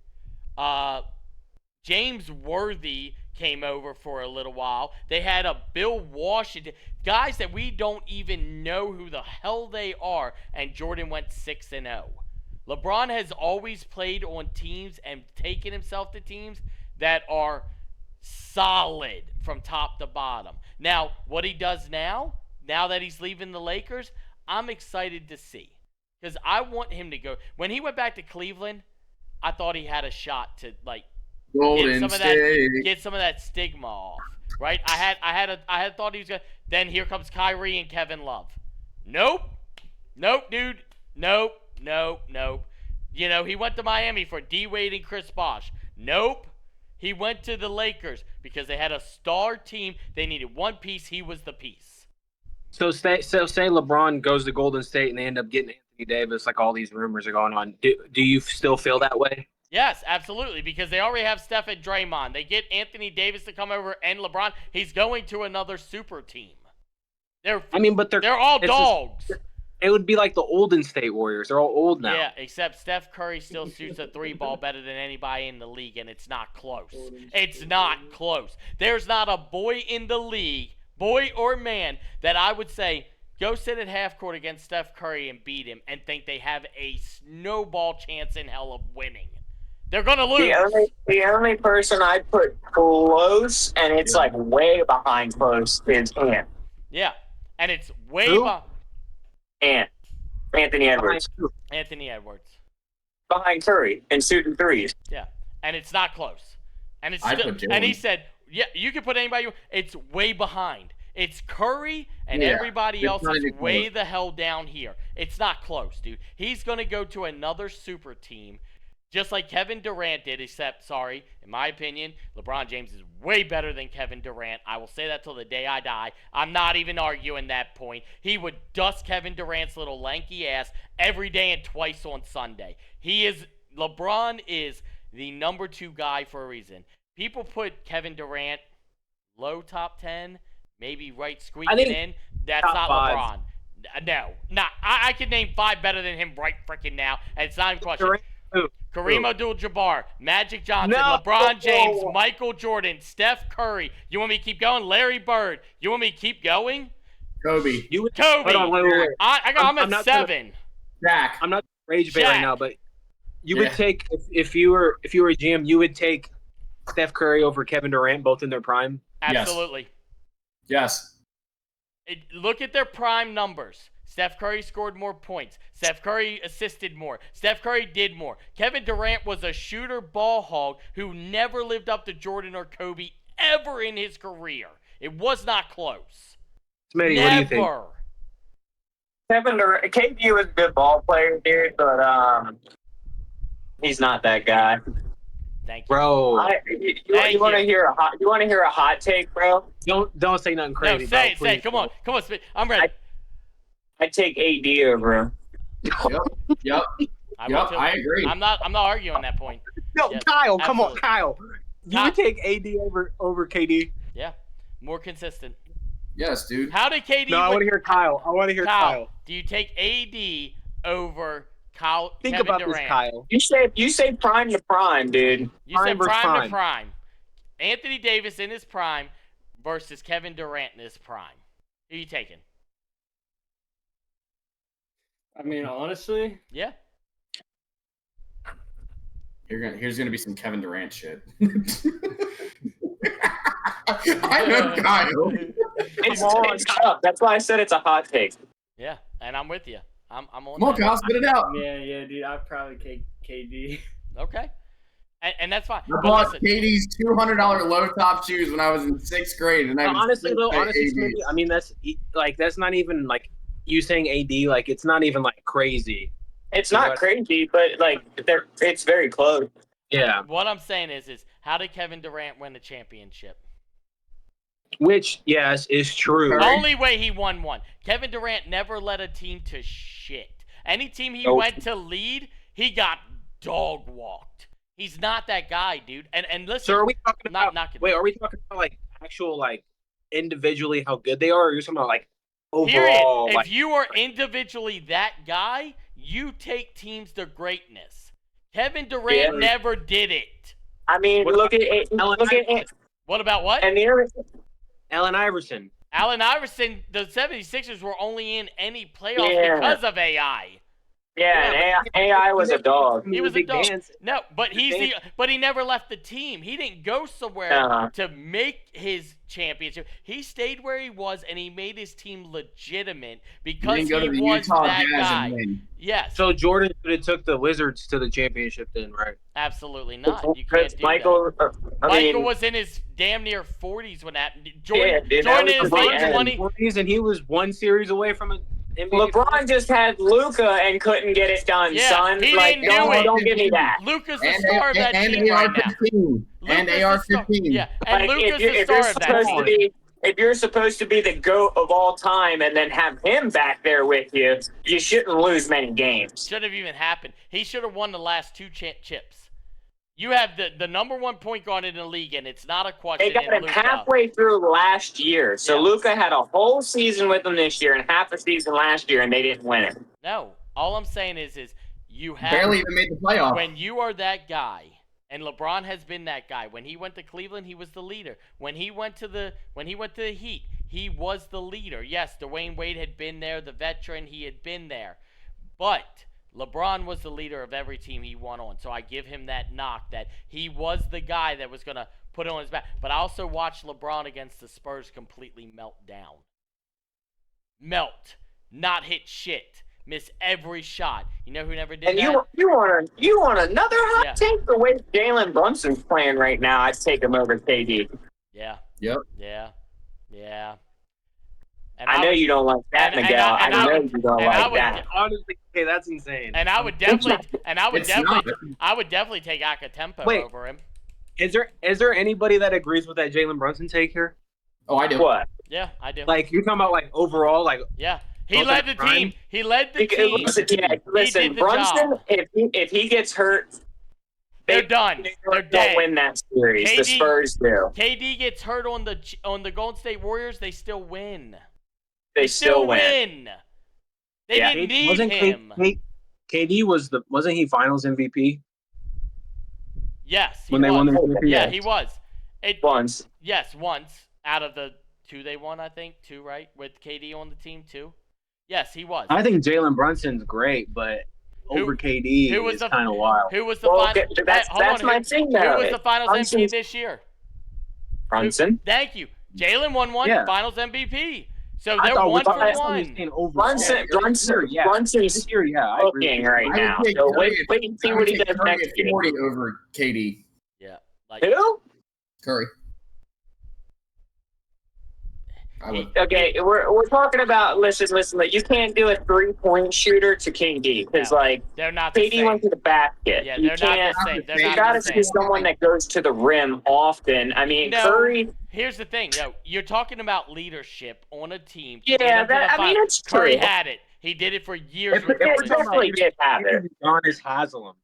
James Worthy came over for a little while. They had a Bill Washington, guys that we don't even know who the hell they are, and Jordan went 6-0. LeBron has always played on teams and taken himself to teams that are solid from top to bottom. Now, what he does now that he's leaving the Lakers, I'm excited to see. Because I want him to go. When he went back to Cleveland, I thought he had a shot to get some of that stigma off. Right? I had thought he was gonna. Then here comes Kyrie and Kevin Love. Nope, dude. Nope. You know, he went to Miami for D Wade and Chris Bosh. Nope. He went to the Lakers because they had a star team. They needed one piece. He was the piece. So say LeBron goes to Golden State and they end up getting Anthony Davis, like all these rumors are going on. Do you still feel that way? Yes, absolutely, because they already have Steph and Draymond. They get Anthony Davis to come over and LeBron. He's going to another super team. They're all dogs. It would be like the Golden State Warriors. They're all old now. Yeah, except Steph Curry still shoots a 3-ball better than anybody in the league, and it's not close. It's not close. There's not a boy in the league, boy or man, that I would say, go sit at half court against Steph Curry and beat him and think they have a snowball chance in hell of winning. They're going to lose. The only person I'd put close, and it's like way behind close, is Ant. Yeah, and it's way behind. Anthony Edwards. Behind Curry and shooting threes. Yeah, and it's not close. And it's still, and he said, yeah, you can put anybody. It's way behind. It's Curry and everybody else is way the hell down here. It's not close, dude. He's going to go to another super team, just like Kevin Durant did, except, sorry, in my opinion, LeBron James is way better than Kevin Durant. I will say that till the day I die. I'm not even arguing that point. He would dust Kevin Durant's little lanky ass every day and twice on Sunday. LeBron is the number 2 guy for a reason. People put Kevin Durant low top 10, maybe right squeaking in. That's not 5. LeBron. No. I could name 5 better than him right freaking now, and it's not even a question. Kareem Abdul-Jabbar, Magic Johnson, LeBron James, Michael Jordan, Steph Curry. You want me to keep going? Larry Bird. You want me to keep going? Kobe. Hold on, wait. I'm at 7. Jack. I'm not rage bait right now, but you would take if you were a GM, you would take Steph Curry over Kevin Durant, both in their prime. Absolutely. Yes. Look at their prime numbers. Steph Curry scored more points. Steph Curry assisted more. Steph Curry did more. Kevin Durant was a shooter ball hog who never lived up to Jordan or Kobe ever in his career. It was not close. Smitty, never. What do you think? Kevin Durant, KD was a good ball player, dude, but he's not that guy. Thank you, bro. You want to hear a hot take, bro? Don't say nothing crazy. No, say it. Come on, I'm ready. I'd take AD over him. Yep. I agree. I'm not arguing that point. No, yes, Kyle, absolutely. Come on, Kyle. You would take AD over KD? Yeah, more consistent. Yes, dude. How did KD? No, I want to hear Kyle. Kyle. Do you take AD over Kyle? Think Kevin about Durant? this, Kyle. You say prime to prime, dude. You said prime to prime. Anthony Davis in his prime versus Kevin Durant in his prime. Who are you taking? I mean, honestly, yeah. Here's gonna be some Kevin Durant shit. I know Kyle. It's tough. That's why I said it's a hot take. Yeah, and I'm with you. I'm on Come on, that. Kyle, spit it out. Yeah, dude. I'd probably take KD. Okay. And that's fine. I But bought listen, Katie's $200 low top shoes when I was in 6th grade, and I was honestly, still say Smitty, I mean, that's not even like you saying AD. Like, it's not even like crazy. It's not crazy, but like it's very close. Yeah. what I'm saying is how did Kevin Durant win the championship? Which, yes, is true. The only way he won one. Kevin Durant never led a team to shit. Any team he went to lead, he got dog walked. He's not that guy, dude. And listen, So are we talking about? not Wait, are we talking about like actual like individually how good they are, or are you talking about like period. overall? If Like, you are individually that guy, you take teams to greatness. Kevin Durant never did it. I mean, look at it. What about what? And Allen Iverson. Allen Iverson, the 76ers were only in any playoffs because of AI. Yeah, and AI was a dog. He was a dog. Dance. No, but he never left the team. He didn't go somewhere to make his championship. He stayed where he was, and he made his team legitimate because he was that guy. Yes. So Jordan could have took the Wizards to the championship then, right? Absolutely not. You can't do that. Michael was in his damn near 40s when that. Jordan in his late 20s, and he was one series away from a NBA. LeBron just had Luka and couldn't get it done, son. He like, didn't do it. Don't give me that. Luka's the star of that team right now. And AR-15. Yeah, and Like, Luka's the star of that team. If you're supposed to be the GOAT of all time and then have him back there with you, you shouldn't lose many games. Should have even happened. He should have won the last two chips. You have the number one point guard in the league, and it's not a question. They got him halfway through last year. So Luka had a whole season with them this year and half a season last year, and they didn't win it. No. All I'm saying is you have barely even made the playoffs. When you are that guy, and LeBron has been that guy. When he went to Cleveland, he was the leader. When he went to the Heat, he was the leader. Yes, Dwayne Wade had been there, the veteran, he had been there. But LeBron was the leader of every team he won on. So I give him that knock that he was the guy that was going to put it on his back. But I also watched LeBron against the Spurs completely melt down. Melt. Not hit shit. Miss every shot. You know who never did and that? You want another hot take? The way Jalen Brunson's playing right now, I'd take him over KD. Yeah. Yep. Yeah. And I know you don't like that, Miguel. I know you don't like that. Honestly, okay, that's insane. And I would definitely take Akatempo over him. Is there anybody that agrees with that Jalen Brunson take here? Oh, I do. What? Yeah, I do. Like, you're talking about like overall, like yeah. He led the team. He led the team. Listen, Brunson, if he gets hurt, they're done. They're dead. Don't win that series. The Spurs do. KD gets hurt on the Golden State Warriors. They still win. They still win. They didn't need him. KD wasn't he Finals MVP? Yes. When they won the MVP. Yeah, he was. Once. Yes, once out of the two they won. I think 2, right? With KD on the team 2. Yes, he was. I think Jalen Brunson's great, but over KD is kind of wild. Who was the final? That's my thing now. Who was the Finals MVP this year? Brunson. Thank you. Jalen won Finals MVP. So they're 1 for 1. Brunson's looking right now. So wait and see what he does next year. 40 over KD. Yeah. Who? Curry. Okay, we're talking about listen. You can't do a 3-point shooter to KD because they're not the KD same. went to the basket. Yeah, they're not the same. You got to see someone that goes to the rim often. I mean, Curry. Here's the thing. You're talking about leadership on a team. Yeah, it's true. Curry had it. He did it for years. He definitely did have it. Giannis Haslam.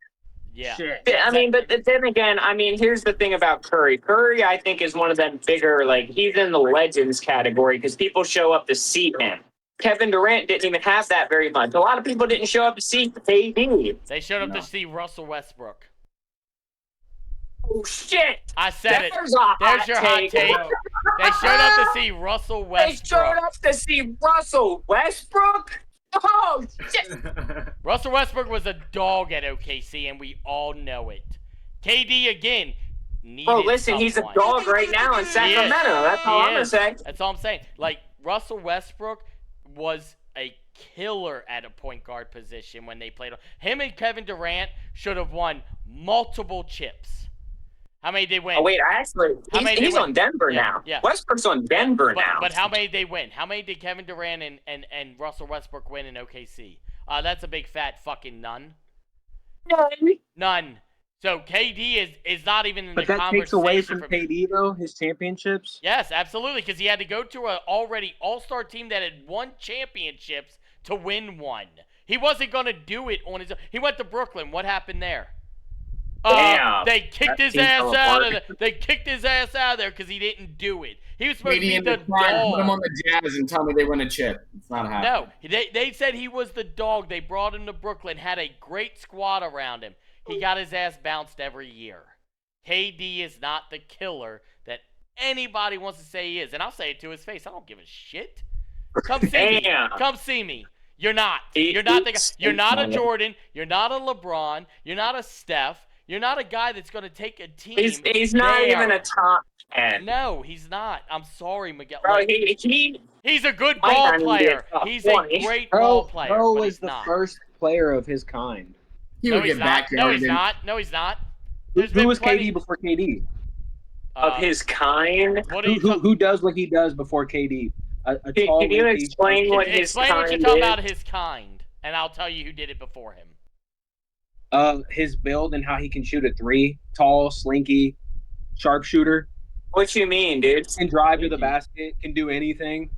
Yeah. I mean, but then again, here's the thing about Curry. Curry, I think, is one of them bigger, he's in the legends category because people show up to see him. Kevin Durant didn't even have that very much. A lot of people didn't show up to see KD. They showed up to see Russell Westbrook. Oh, shit. I said it. There's your hot take. They showed up to see Russell Westbrook. They showed up to see Russell Westbrook? Oh, shit. Russell Westbrook was a dog at OKC, and we all know it. KD, again, needed. Bro, listen, he's a someone. dog right now in Sacramento. That's all I'm gonna say. That's all I'm saying. Like Russell Westbrook was a killer at a point guard position when they played. Him and Kevin Durant should have won multiple chips. How many did they win? Oh wait, he's on Denver Yeah, now. yeah. Westbrook's on Denver now. But how many did they win? How many did Kevin Durant and Russell Westbrook win in OKC? That's a big fat fucking none. None. So KD is not even in the conversation. But that takes away from KD though, his championships. Yes, absolutely, because he had to go to an already all-star team that had won championships to win one. He wasn't gonna do it on his own. He went to Brooklyn. What happened there? Damn. They kicked his ass out of there. They kicked his ass out of there because he didn't do it. He was supposed to be the dog. Put him on the Jazz and tell me they win a chip. It's not happening. No, they said he was the dog. They brought him to Brooklyn, had a great squad around him. He got his ass bounced every year. KD is not the killer that anybody wants to say he is. And I'll say it to his face. I don't give a shit. Come see me. Come see me. You're not. You're not the guy. You're not a Jordan. You're not a LeBron. You're not a Steph. You're not a guy that's going to take a team. He's not even a top 10. No, he's not. I'm sorry, Miguel. Bro, Like, he's a good ball player. He's a great ball player. Bro but was he's the not. first player of his kind. He No, would he's get not. back No, he's not. No, he's not. There's Who been was plenty- KD before KD? Of his kind. What are you Who does what he does before KD? A tall, Can you lanky- explain what his Explain what you're kind talking is? about his kind, and I'll tell you who did it before him. his build and how he can shoot a three, tall, slinky, sharpshooter, What you mean, dude? can drive to the basket, can do anything.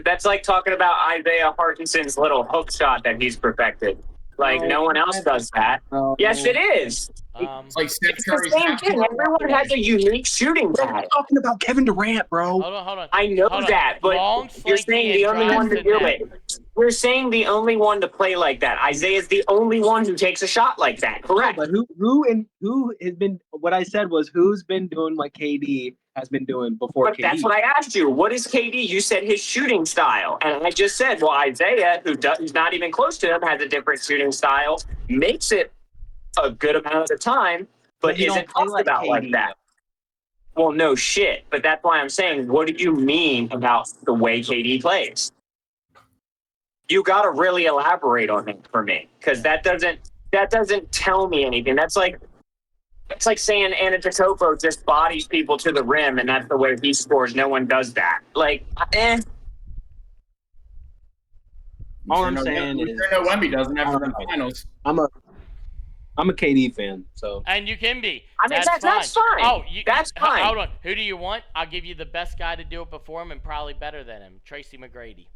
That's like talking about Isaiah Harkinson's little hook shot that he's perfected. Like, no one else does that. Yes, it is. It's like Steph It's the Curry's same thing. Everyone has a unique shooting I'm pattern. talking about Kevin Durant, bro. Hold on. I know Hold on. that, but Long, you're slinky, saying the and only one to drives do the it. net. We're saying the only one to play like that. Isaiah's the only one who takes a shot like that. Correct. But who has been? What I said was who's been doing what KD has been doing before But KD. that's what I asked you. What is KD? You said his shooting style. And I just said, well, Isaiah, who's not even close to him, has a different shooting style, makes it a good amount of the time, but he isn't don't play talked like about like KD. that. Well, no shit. But that's why I'm saying, what do you mean about the way KD plays? You got to really elaborate on it for me, because that doesn't tell me anything. That's like saying Antetokounmpo just bodies people to the rim, and that's the way he scores. No one does that. Like, All I'm saying is, no Wemby doesn't after the finals. I'm a KD fan, so And you can be. I mean, that's fine. Oh, That's fine. Hold on. Who do you want? I'll give you the best guy to do it before him and probably better than him. Tracy McGrady.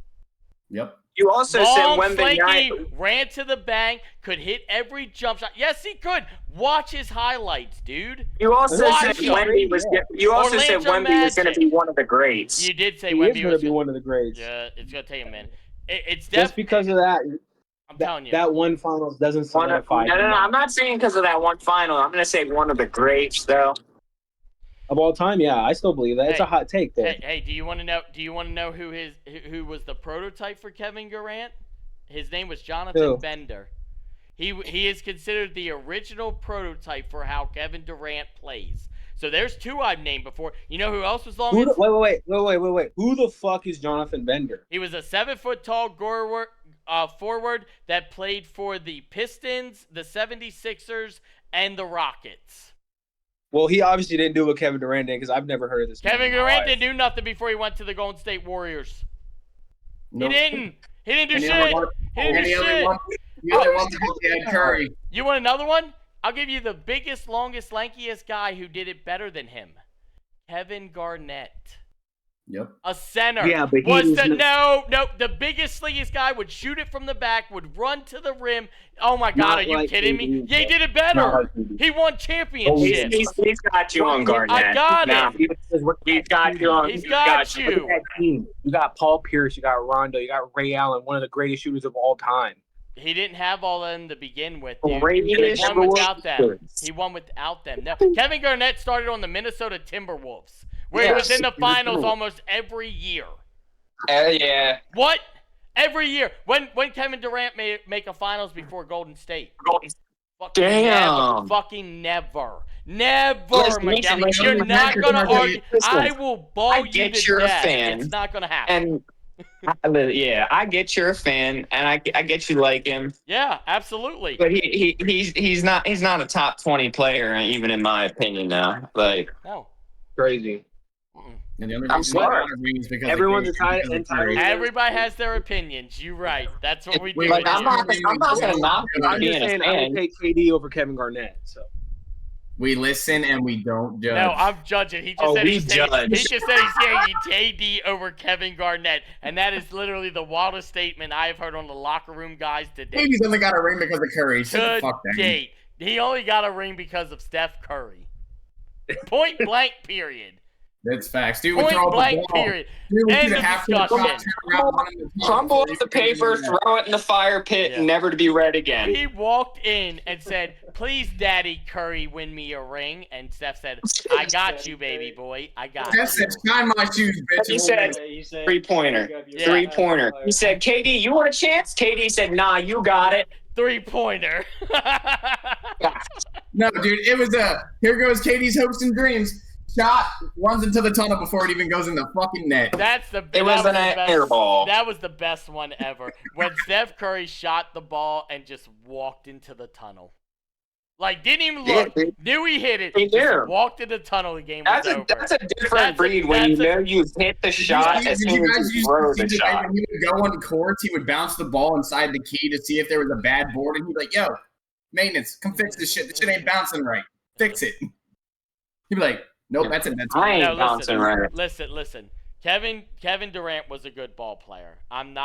Yep. You also Long, said Wemby slinky, ran to the bank, could hit every jump shot. Yes, he could. Watch his highlights, dude. You also Watch said him. Wemby was. You also said Orlando Wemby was going Magic. to be one of the greats. You did say he Wemby is going was to be one of the greats. Yeah, it's gonna take a minute. It's Just definitely. because of that, I'm telling you. that one finals doesn't solidify. No. I'm not saying because of that one final. I'm going to say one of the greats, though. Of all time, yeah, I still believe that. It's Hey, a hot take there. Hey, do you want to know? Do you want to know who was the prototype for Kevin Durant? His name was Jonathan Who? Bender. He is considered the original prototype for how Kevin Durant plays. So there's two I've named before. You know who else was long? Wait. Who the fuck is Jonathan Bender? He was a 7-foot-tall forward that played for the Pistons, the 76ers, and the Rockets. Well, he obviously didn't do what Kevin Durant did because I've never heard of this. Kevin man in my Durant life. didn't do nothing before he went to the Golden State Warriors. Nope. He didn't. He didn't do And shit. He didn't do shit. The other one because he had Curry. You want another one? I'll give you the biggest, longest, lankiest guy who did it better than him. Kevin Garnett. Yep. A center. Yeah, but he was was no. The biggest, slinkiest guy would shoot it from the back, would run to the rim. Oh my God, Not are you like kidding me? KD, Yeah, he did it Not better. like KD. He won championships. He's got you on Garnett. I got Nah, it. He's got you on. He's got Look you. at that team. You got Paul Pierce, you got Rondo, you got Ray Allen, one of the greatest shooters of all time. He didn't have all of them to begin with, dude. Greatest He won without them. shooters. He won without them. No, Kevin Garnett started on the Minnesota Timberwolves, where he was Yes, in the he was finals good. almost every year. Yeah. What? Every year. When Kevin Durant make a finals before Golden State? Fucking Damn. Never. Fucking never. Never, Listen, Miguel. listen, You're listen, not going to listen, argue. listen. I will ball you get to you're a death. fan, It's not going to happen. and yeah, I get you're a fan, and I get you like him. Yeah, absolutely. But he's not a top 20 player, even in my opinion. Now, like No. Crazy. Mm-mm. And the only I'm reason why sorry. I got a ring is because Everyone's of Curry, entitled- because of Curry. Everybody has their opinions. You're right. That's what we do. Like, in I'm here. not gonna knock you for I'm being just a saying I fan. would take KD over Kevin Garnett. So We listen and we don't judge. No, I'm judging. He just Oh, said we he's judge. he just said he's taking KD over Kevin Garnett, and that is literally the wildest statement I have heard on the locker room guys today. Maybe he's only got a ring because of Curry. Shut the To fuck down. date, he only got a ring because of Steph Curry. Point blank. Period. That's facts. Dude would Point throw up blank. the ball. Period. Dude would End shoot a of half-court discussion. shot, Crumble up the paper, throw it in the fire pit, Yeah. never to be read again. He walked in and said, "Please, Daddy Curry, win me a ring." And Steph said, "I got you, baby boy. I got Steph you." said, "Shine my shoes, bitch." He said, He said, three-pointer. Yeah. Three-pointer. He said, KD, you want a chance? KD said, nah, you got it. 3-pointer. No, dude, it was here goes Katie's hopes and dreams. Shot, runs into the tunnel before it even goes in the fucking net. That's the It was an air ball. That was the best one ever. When Steph Curry shot the ball and just walked into the tunnel. Like, didn't even Yeah, look. dude. Knew he hit it. He Just knew. walked in the tunnel. The game was over. That's a different breed when you know you've hit the shot as soon as you throw the shot. When he would go on courts, he would bounce the ball inside the key to see if there was a bad board, and he'd be like, "Yo, maintenance, come fix this shit. This shit ain't bouncing right. Fix it." He'd be like, "Nope, that's it. That's I it." ain't bouncing right. Listen. Kevin Durant was a good ball player. I'm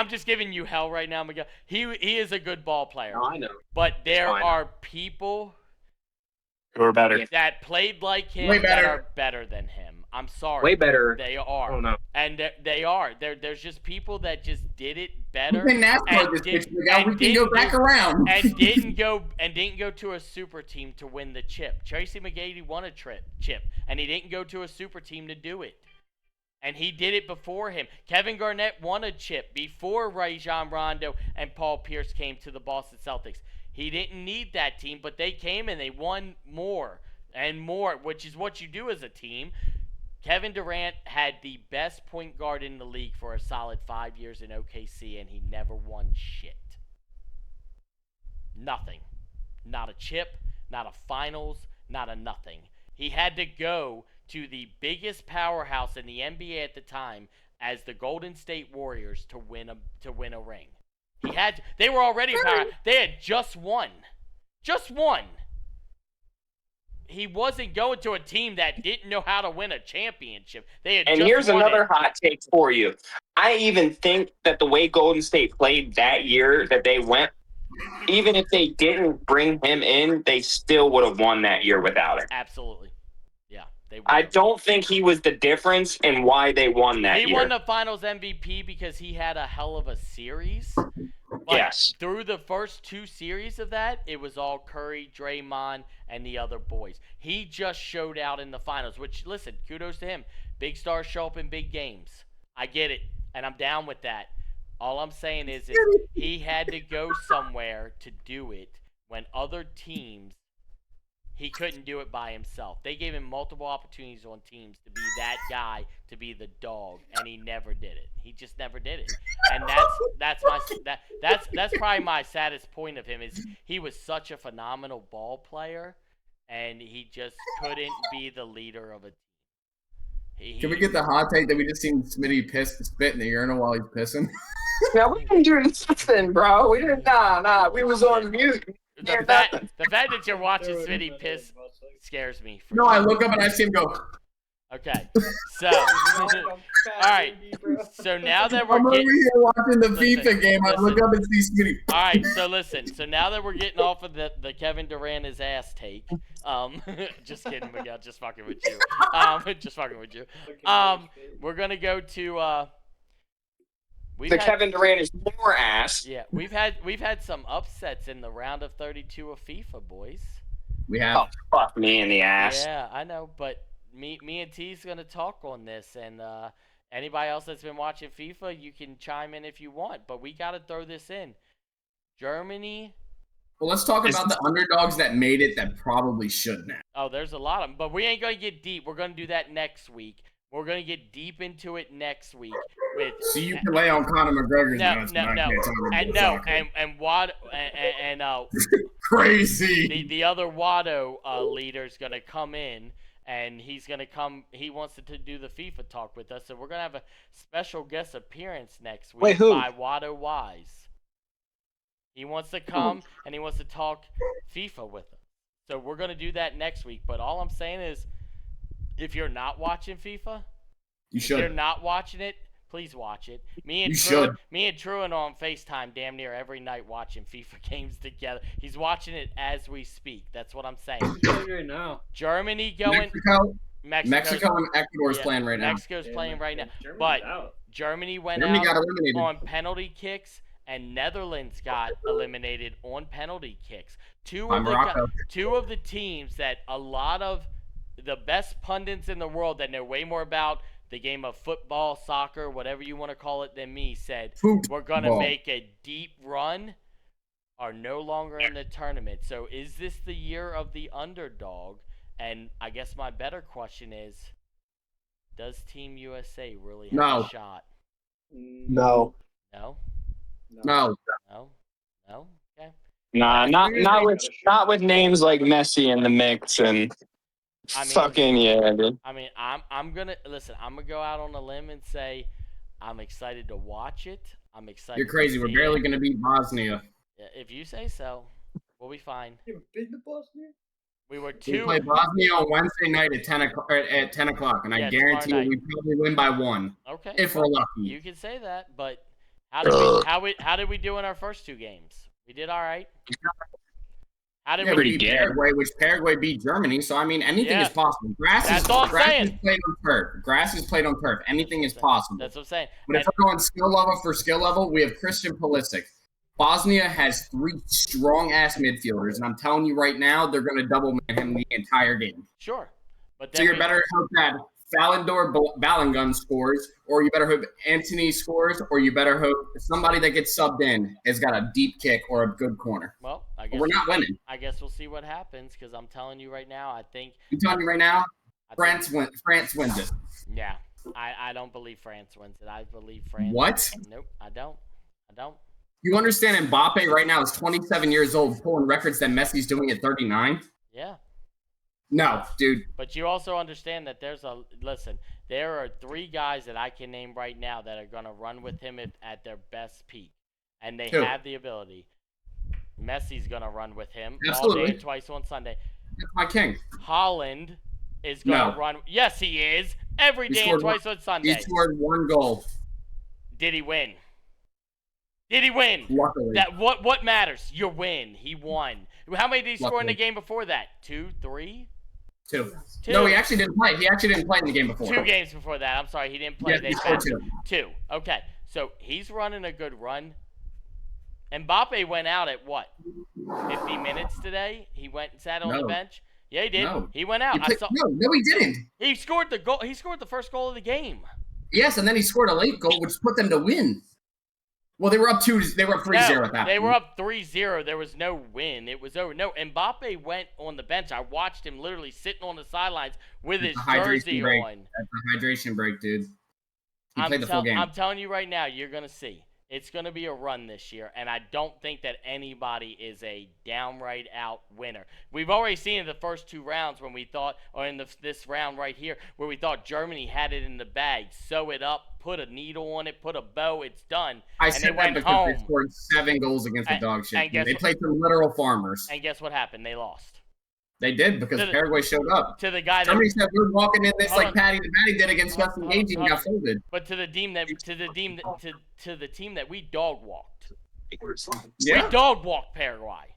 just giving you hell right now, Miguel. He is a good ball player. no, I know. But there I know. are people Who are better? that played like him Way that better. are better than him. I'm sorry. Way better. They I are. don't know. And they are. There's just people that just did it We better can NASCAR and this did- bitch, Miguel. and We can go didn't back do- around. and didn't go to a super team to win the chip. Tracy McGrady won a chip, and he didn't go to a super team to do it. And he did it before him. Kevin Garnett won a chip before Rajon Rondo and Paul Pierce came to the Boston Celtics. He didn't need that team, but they came and they won more and more, which is what you do as a team. Kevin Durant had the best point guard in the league for a solid 5 years in OKC, and he never won shit. Nothing. Not a chip, not a finals, not a nothing. He had to go to the biggest powerhouse in the NBA at the time as the Golden State Warriors to win a ring. They were already a power. They had just won. Just won. He wasn't going to a team that didn't know how to win a championship. They had And just here's won another it. hot take for you. I even think that the way Golden State played that year that they went, even if they didn't bring him in, they still would have won that year without him. Absolutely. Yeah. They won. I don't think he was the difference in why they won that He year. won the Finals MVP because he had a hell of a series. But Yes. through the first two series of that, it was all Curry, Draymond, and the other boys. He just showed out in the finals, which, listen, kudos to him. Big stars show up in big games. I get it, and I'm down with that. All I'm saying is he had to go somewhere to do it when other teams, he couldn't do it by himself. They gave him multiple opportunities on teams to be that guy, to be the dog, and he never did it. He just never did it. And that's probably my saddest point of him is he was such a phenomenal ball player, and he just couldn't be the leader of a team. Can we get the hot take that we just seen Smitty spit in the urinal while he's pissing? No, we didn't do nothing, bro. We didn't. Nah. We was on mute. The fact that you're watching Smitty piss scares me. No, I look up and I see him go. Okay, so all right, so now that we're I'm over getting, here watching the Listen, FIFA game. I look up and see Smitty. all right, so listen, so now that we're getting off of the Kevin Durant his ass take, just kidding, Miguel, just fucking with you, just fucking with you. We're gonna go to Kevin Durant is more ass. Yeah, we've had some upsets in the round of 32 of FIFA, boys. We have. Oh, fuck me in the ass. Yeah, I know, but me and T's gonna talk on this, and anybody else that's been watching FIFA, you can chime in if you want, but we gotta throw this in. Germany Well, let's talk about the underdogs that made it that probably shouldn't have. Oh, there's a lot of them, but we ain't gonna get deep. We're gonna do that next week. We're gonna get deep into it next week with. So you can lay on Conor McGregor's nuts, but I can't talk about soccer. and Wad and crazy. The other Wado leader's gonna come in, and he's gonna come. He wants to do the FIFA talk with us, so we're gonna have a special guest appearance next week. Wait, who? By Wado Wise. He wants to come and he wants to talk FIFA with us. So we're gonna do that next week. But all I'm saying is, if you're not watching FIFA, You should. If you're not watching it, please watch it. Me and Truan are on FaceTime damn near every night watching FIFA games together. He's watching it as we speak. That's what I'm saying. Right now. Germany going. Mexico and Ecuador's playing right now. Mexico's playing right now. Germany's But out. Germany went Germany out got eliminated. on penalty kicks, and Netherlands got eliminated on penalty kicks. Two of the teams that a lot of the best pundits in the world that know way more about the game of football, soccer, whatever you want to call it, than me said we're going to make a deep run are no longer in the tournament. So is this the year of the underdog? And I guess my better question is, does Team USA really have a shot? No. No? No. No? No? Okay. Nah, not with names like Messi in the mix and fucking yeah, dude. I mean, I'm gonna go out on a limb and say I'm excited to watch it. I'm excited. You're crazy. We're barely gonna beat Bosnia. If you say so, we'll be fine. You been to Bosnia? We were We play Bosnia on Wednesday night at 10 o'clock, and I guarantee you we probably win by 1. Okay. If we're lucky. You can say that, but how did we do in our first 2 games? We did all right. How did we beat Paraguay, which Paraguay beat Germany? So I mean, anything is possible. Grass is played on turf. Grass is played on turf. Anything is possible. That's what I'm saying. But if we're going skill level for skill level, we have Christian Pulisic. Bosnia has 3 strong-ass midfielders, and I'm telling you right now, they're going to double man him the entire game. Sure. But so you're better hope that Ballongun scores, or you better hope Anthony scores, or you better hope somebody that gets subbed in has got a deep kick or a good corner. Well, I guess we're not winning. I guess we'll see what happens, because I'm telling you right now, I think – I'm telling you right now, France wins it. Yeah. I don't believe France wins it. I believe France – What? Nope, I don't. You understand Mbappe right now is 27 years old, pulling records that Messi's doing at 39? Yeah. No, dude. But you also understand that there are 3 guys that I can name right now that are going to run with him at their best peak. And they have the ability. Messi's going to run with him all day and twice on Sunday. That's my king. Holland is going to run. Yes, he is. Every day and twice on Sunday. He scored 1 goal. Did he win? Did he win? Luckily. What matters? You win. He won. How many did he score in the game before that? 2, 3? 2. No, he actually didn't play. He actually didn't play in the game before. 2 games before that. I'm sorry, he didn't play. Yeah, he scored 2. Okay, so he's running a good run. Mbappe went out at what? 50 minutes today? He went and sat on the bench? Yeah, he did. No. He went out. No, he didn't. He scored the goal. He scored the first goal of the game. Yes, and then he scored a late goal, which put them to win. Well, they were up 3-0 at that They point. were up 3-0. There was no win. It was over. No, Mbappe went on the bench. I watched him literally sitting on the sidelines with his jersey on. That's a hydration break, dude. He played the full game. I'm telling you right now, you're going to see. It's going to be a run this year, and I don't think that anybody is a downright out winner. We've already seen in the first 2 rounds when we thought, or in this round right here, where we thought Germany had it in the bag. Sew it up, put a needle on it, put a bow, it's done. I said that because they scored 7 goals against the dog shit. They played some literal farmers. And guess what happened? They lost. They did because Paraguay showed up. To the guy Germany said we're walking in this like Patty did against Western Gagey and got folded. But to the team that we dog walked. Yeah. We dog walked Paraguay.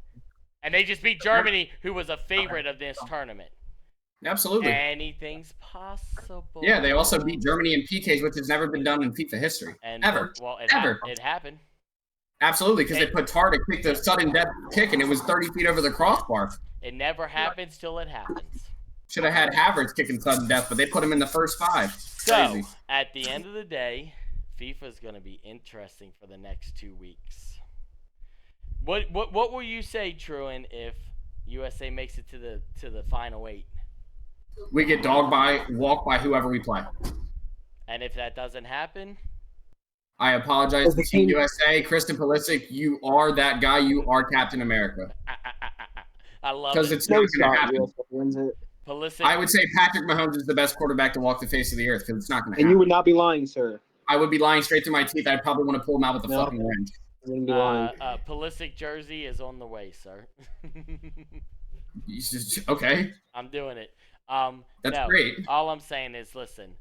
And they just beat Germany, who was a favorite of this tournament. Absolutely. Anything's possible. Yeah, they also beat Germany in PKs, which has never been done in FIFA history. Ever. Well, it happened. Absolutely, because they put Tar to kick the sudden death kick, and it was 30 feet over the crossbar. It never happens till it happens. Should have had Havertz kicking sudden death, but they put him in the first 5. So, at the end of the day, FIFA is going to be interesting for the next 2 weeks. What will you say, Truan, if USA makes it to the final 8? We get walked by whoever we play. And if that doesn't happen, I apologize to Team USA. Kristen Pulisic, you are that guy. You are Captain America. I love it. Because it's not going to happen. Wins it. Pulisic, I would say Patrick Mahomes is the best quarterback to walk the face of the earth because it's not going to happen. And you would not be lying, sir. I would be lying straight through my teeth. I'd probably want to pull him out with a fucking wrench. You wouldn't be lying. Pulisic jersey is on the way, sir. Okay. I'm doing it. That's great. All I'm saying is, listen.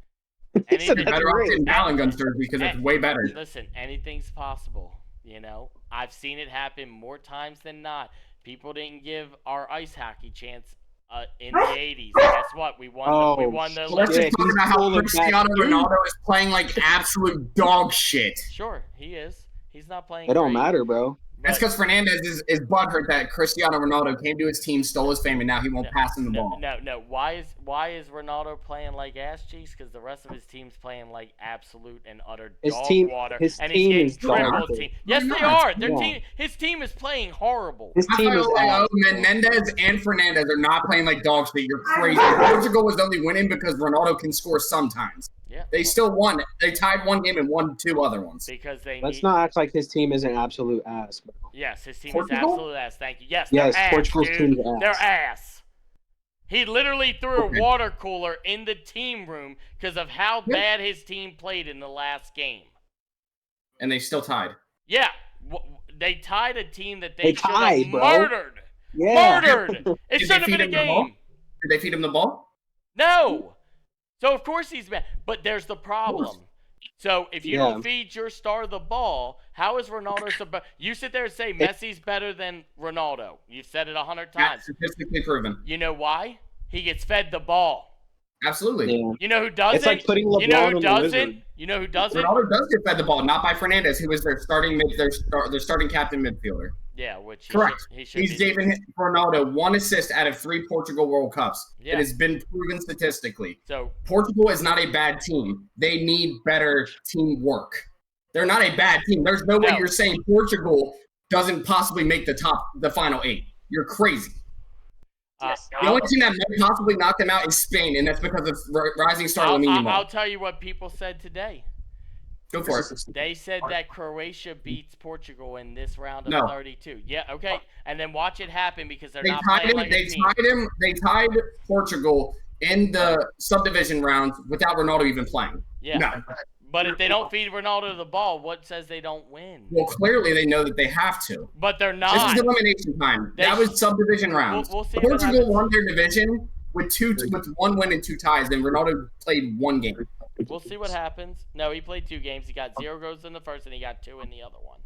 You're better off getting Allen Guns jersey because it's way better. Listen, anything's possible. You know, I've seen it happen more times than not. People didn't give our ice hockey chance in the 80s. Guess what? We won. We won the. Let's just talk about how Cristiano Ronaldo is playing like absolute dog shit. Sure, he is. He's not playing. It don't matter, bro. That's because Fernandez is butthurt that Cristiano Ronaldo came to his team, stole his fame, and now he won't pass him the ball. No. Why is Ronaldo playing like ass cheeks? Because the rest of his team's playing like absolute and utter dog water. His and team he's is getting dog. Yes, they are. His team is playing horrible. His team is Menendez and Fernandez are not playing like dog shit. You're crazy. Portugal was only winning because Ronaldo can score sometimes. Yeah. They still won. They tied one game and won 2 other ones. Because Let's not act like his team is an absolute ass, bro. Yes, his team Portugal? is absolute ass. Thank you. Yes, Portugal's team is ass. They're ass. He literally threw a water cooler in the team room because of how bad his team played in the last game. And they still tied. Yeah. They tied a team that they should tied, have bro. murdered. Yeah. Murdered. It should have been a game. Did they feed him the ball? No. So, of course he's mad. But there's the problem. So, if you don't feed your star the ball, how is Ronaldo you sit there and say Messi's better than Ronaldo. You've said it 100 times. That's statistically proven. You know why? He gets fed the ball. Absolutely. Yeah. You know who doesn't? It's like putting LeBron you know who on doesn't? the wizard. You know who doesn't? Ronaldo does get fed the ball, not by Fernandez, who is their starting captain midfielder. Yeah, which correct. He He's giving Ronaldo 1 assist out of 3 Portugal World Cups. Yeah. It has been proven statistically. So Portugal is not a bad team. They need better teamwork. They're not a bad team. There's no way you're saying Portugal doesn't possibly make the final 8. You're crazy. The only team that might possibly knock them out is Spain, and that's because of rising star Lamine Yamal. I'll tell you what people said today. Go for it. They said that Croatia beats Portugal in this round of 32. Yeah, okay. And then watch it happen because they're not playing like a team. They tied Portugal in the subdivision rounds without Ronaldo even playing. Yeah. No. But if they don't feed Ronaldo the ball, what says they don't win? Well, clearly they know that they have to. But they're not. This is elimination time. That was subdivision rounds. We'll see Portugal won their division with 1 win and 2 ties. Then Ronaldo played 1 game. We'll see what happens. No, he played 2 games. He got 0 goals in the first, and he got 2 in the other one.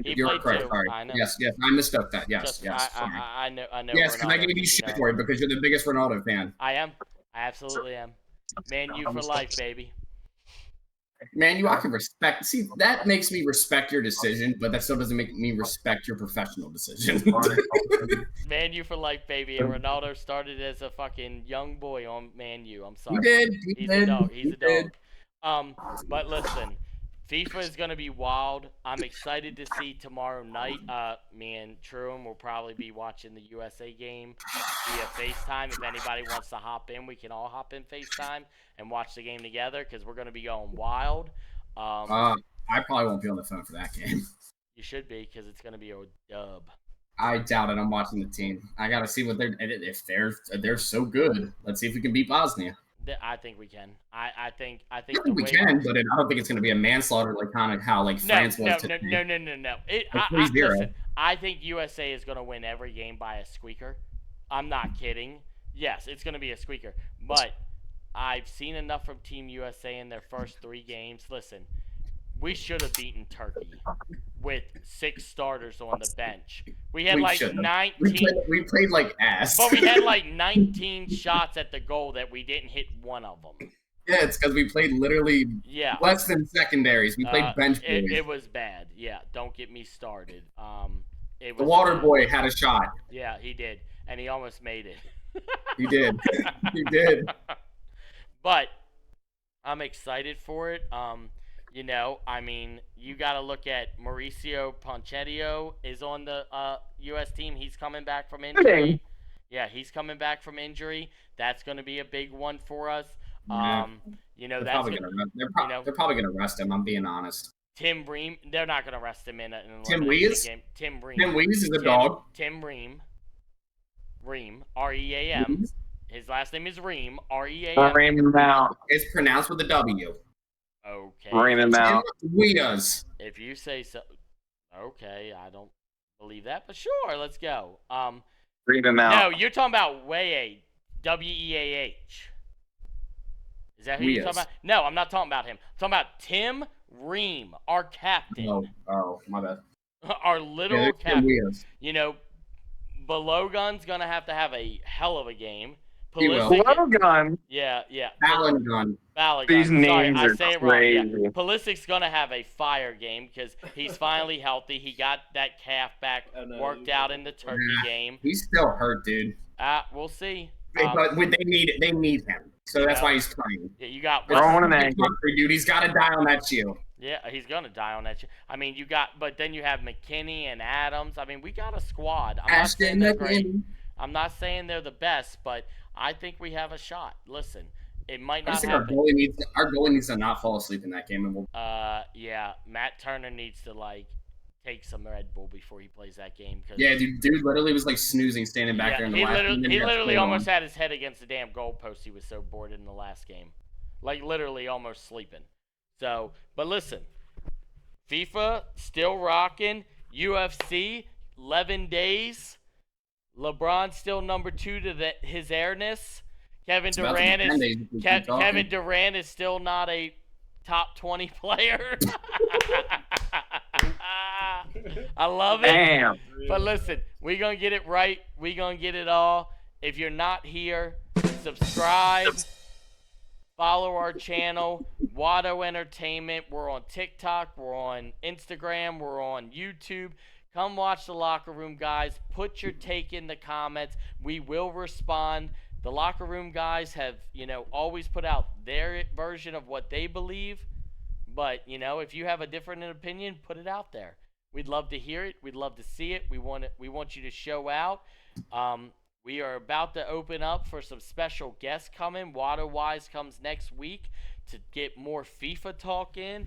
You're correct. Sorry. I know. Yes, I mistook that. Yes. I know. Yes, because I gave you shit for it because you're the biggest Ronaldo fan. I am. I absolutely am. Man, you for life, baby. Man, I can respect. See, that makes me respect your decision, but that still doesn't make me respect your professional decision. Man, you for life, baby. And Ronaldo started as a fucking young boy on Man U. I'm sorry. He did. He's a dog. He's a dog. But lison, FIFA is gonna be wild. I'm excited to see tomorrow night. Me and Truman will probably be watching the USA game via FaceTime. If anybody wants to hop in, we can all hop in FaceTime and watch the game together because we're gonna be going wild. I probably won't be on the phone for that game. You should be because it's gonna be a dub. I doubt it. I'm watching the team. I gotta see what if they're so good. Let's see if we can beat Bosnia. I think we can. I think we can, but I don't think it's going to be a manslaughter like kind of how France was today. No. Listen, I think USA is going to win every game by a squeaker. I'm not kidding. Yes, it's going to be a squeaker. But I've seen enough from Team USA in their first 3 games. Listen, we should have beaten Turkey with 6 starters on the bench. We had 19. We played like ass. But we had 19 shots at the goal that we didn't hit one of them. Yeah, it's because we played literally less than secondaries. We played bench boys. It was bad. Yeah, don't get me started. The water boy had a shot. Yeah, he did, and he almost made it. He did. He did. But I'm excited for it. You know, I mean, you got to look at Mauricio Ponchetio is on the U.S. team. He's coming back from injury. Yeah, he's coming back from injury. That's going to be a big one for us. Yeah. You know, They're that's probably gonna, they're probably gonna rest him. I'm being honest. Tim Ream. They're not going to rest him in an Tim elimination Wees? game. Tim Ream. Tim Wees is a dog. Tim Ream. Ream. R-E-A-M. His last name is Ream. R-E-A-M. Ream him out. It's pronounced with a W. Okay. Ream him out. Tim Wees. If you say so. Okay, I don't believe that, but sure, let's go. Ream him out. No, you're talking about Weah. W-E-A-H. Is that who you're talking about? No, I'm not talking about him. I'm talking about Tim Ream, our captain. Oh, my bad. Our literal Yeah, captain. Wees. You know, Belogun's going to have a hell of a game. He will. Blowgun. Yeah. Allen gun. Balogun. These Sorry, names I are say it crazy. wrong. Yeah. Pulisic's going to have a fire game because he's finally healthy. He got that calf back worked out in the Turkey game. He's still hurt, dude. We'll see. But they need him. So that's why he's playing. Yeah, you got Throwing an ankle. Dude, he's got to die on that shield. Yeah, he's gonna die on that. I mean, but then you have McKinney and Adams. I mean, we got a squad. I'm not saying they're great. I'm not saying they're the best, but I think we have a shot. Listen, it might I not just think happen. our goalie needs to not fall asleep in that game, and we'll. Yeah, Matt Turner needs to take some Red Bull before he plays that game. Yeah, dude literally was snoozing, standing back there in the last game. He literally almost had his head against the damn goalpost. He was so bored in the last game, literally almost sleeping. So, but listen, FIFA still rocking. UFC 11 days. LeBron still number 2 to his airness. Kevin Durant is still not a top 20 player. I love it. Damn. But listen, we're going to get it right. We're going to get it all. If you're not here, subscribe. Follow our channel, Watto Entertainment. We're on TikTok. We're on Instagram. We're on YouTube. Come watch the Locker Room Guys. Put your take in the comments. We will respond. The Locker Room Guys have, always put out their version of what they believe. But, if you have a different opinion, put it out there. We'd love to hear it. We'd love to see it. We want you to show out. We are about to open up for some special guests coming. Watto Wise comes next week to get more FIFA talk in.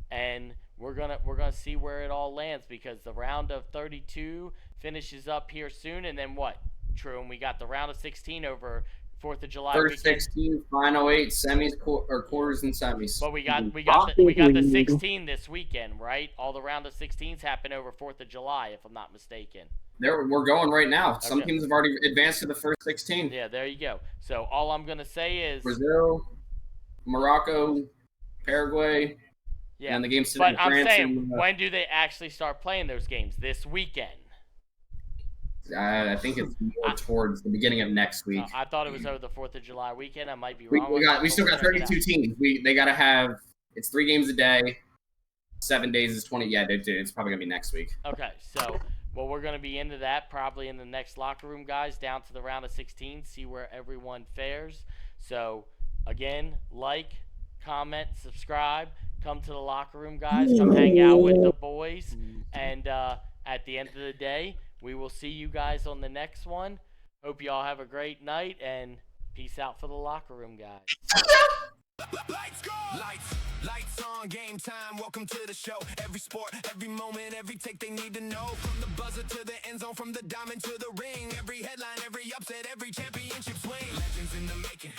And we're gonna see where it all lands because the round of 32 finishes up here soon. And then what? True, and we got the round of 16 over 4th of July First weekend. 16, final 8, semis, quarters, and semis. But we got the 16 this weekend, right? All the round of 16s happen over 4th of July, if I'm not mistaken. We're going right now. Some Okay. teams have already advanced to the first 16. Yeah, there you go. So all I'm gonna say is Brazil, Morocco, Paraguay, yeah. and the games But in I'm France. saying, when do they actually start playing those games? This weekend. I think it's more towards the beginning of next week. I thought it was over the 4th of July weekend. I might be We wrong. still got 32 teams. They got to have it's 3 games a day. 7 days is 20. Yeah, dude, it's probably gonna be next week. Okay, so we're gonna be into that probably in the next Locker Room Guys down to the round of 16. See where everyone fares. So again, comment, subscribe. Come to the Locker Room Guys. Come hang out with the boys. And at the end of the day, we will see you guys on the next one. Hope you all have a great night and peace out for the Locker Room Guys. Lights go! Lights on, game time. Welcome to the show. Every sport, every moment, every take they need to know. From the buzzer to the end zone, from the diamond to the ring. Every headline, every upset, every championship swing. Legends in the making.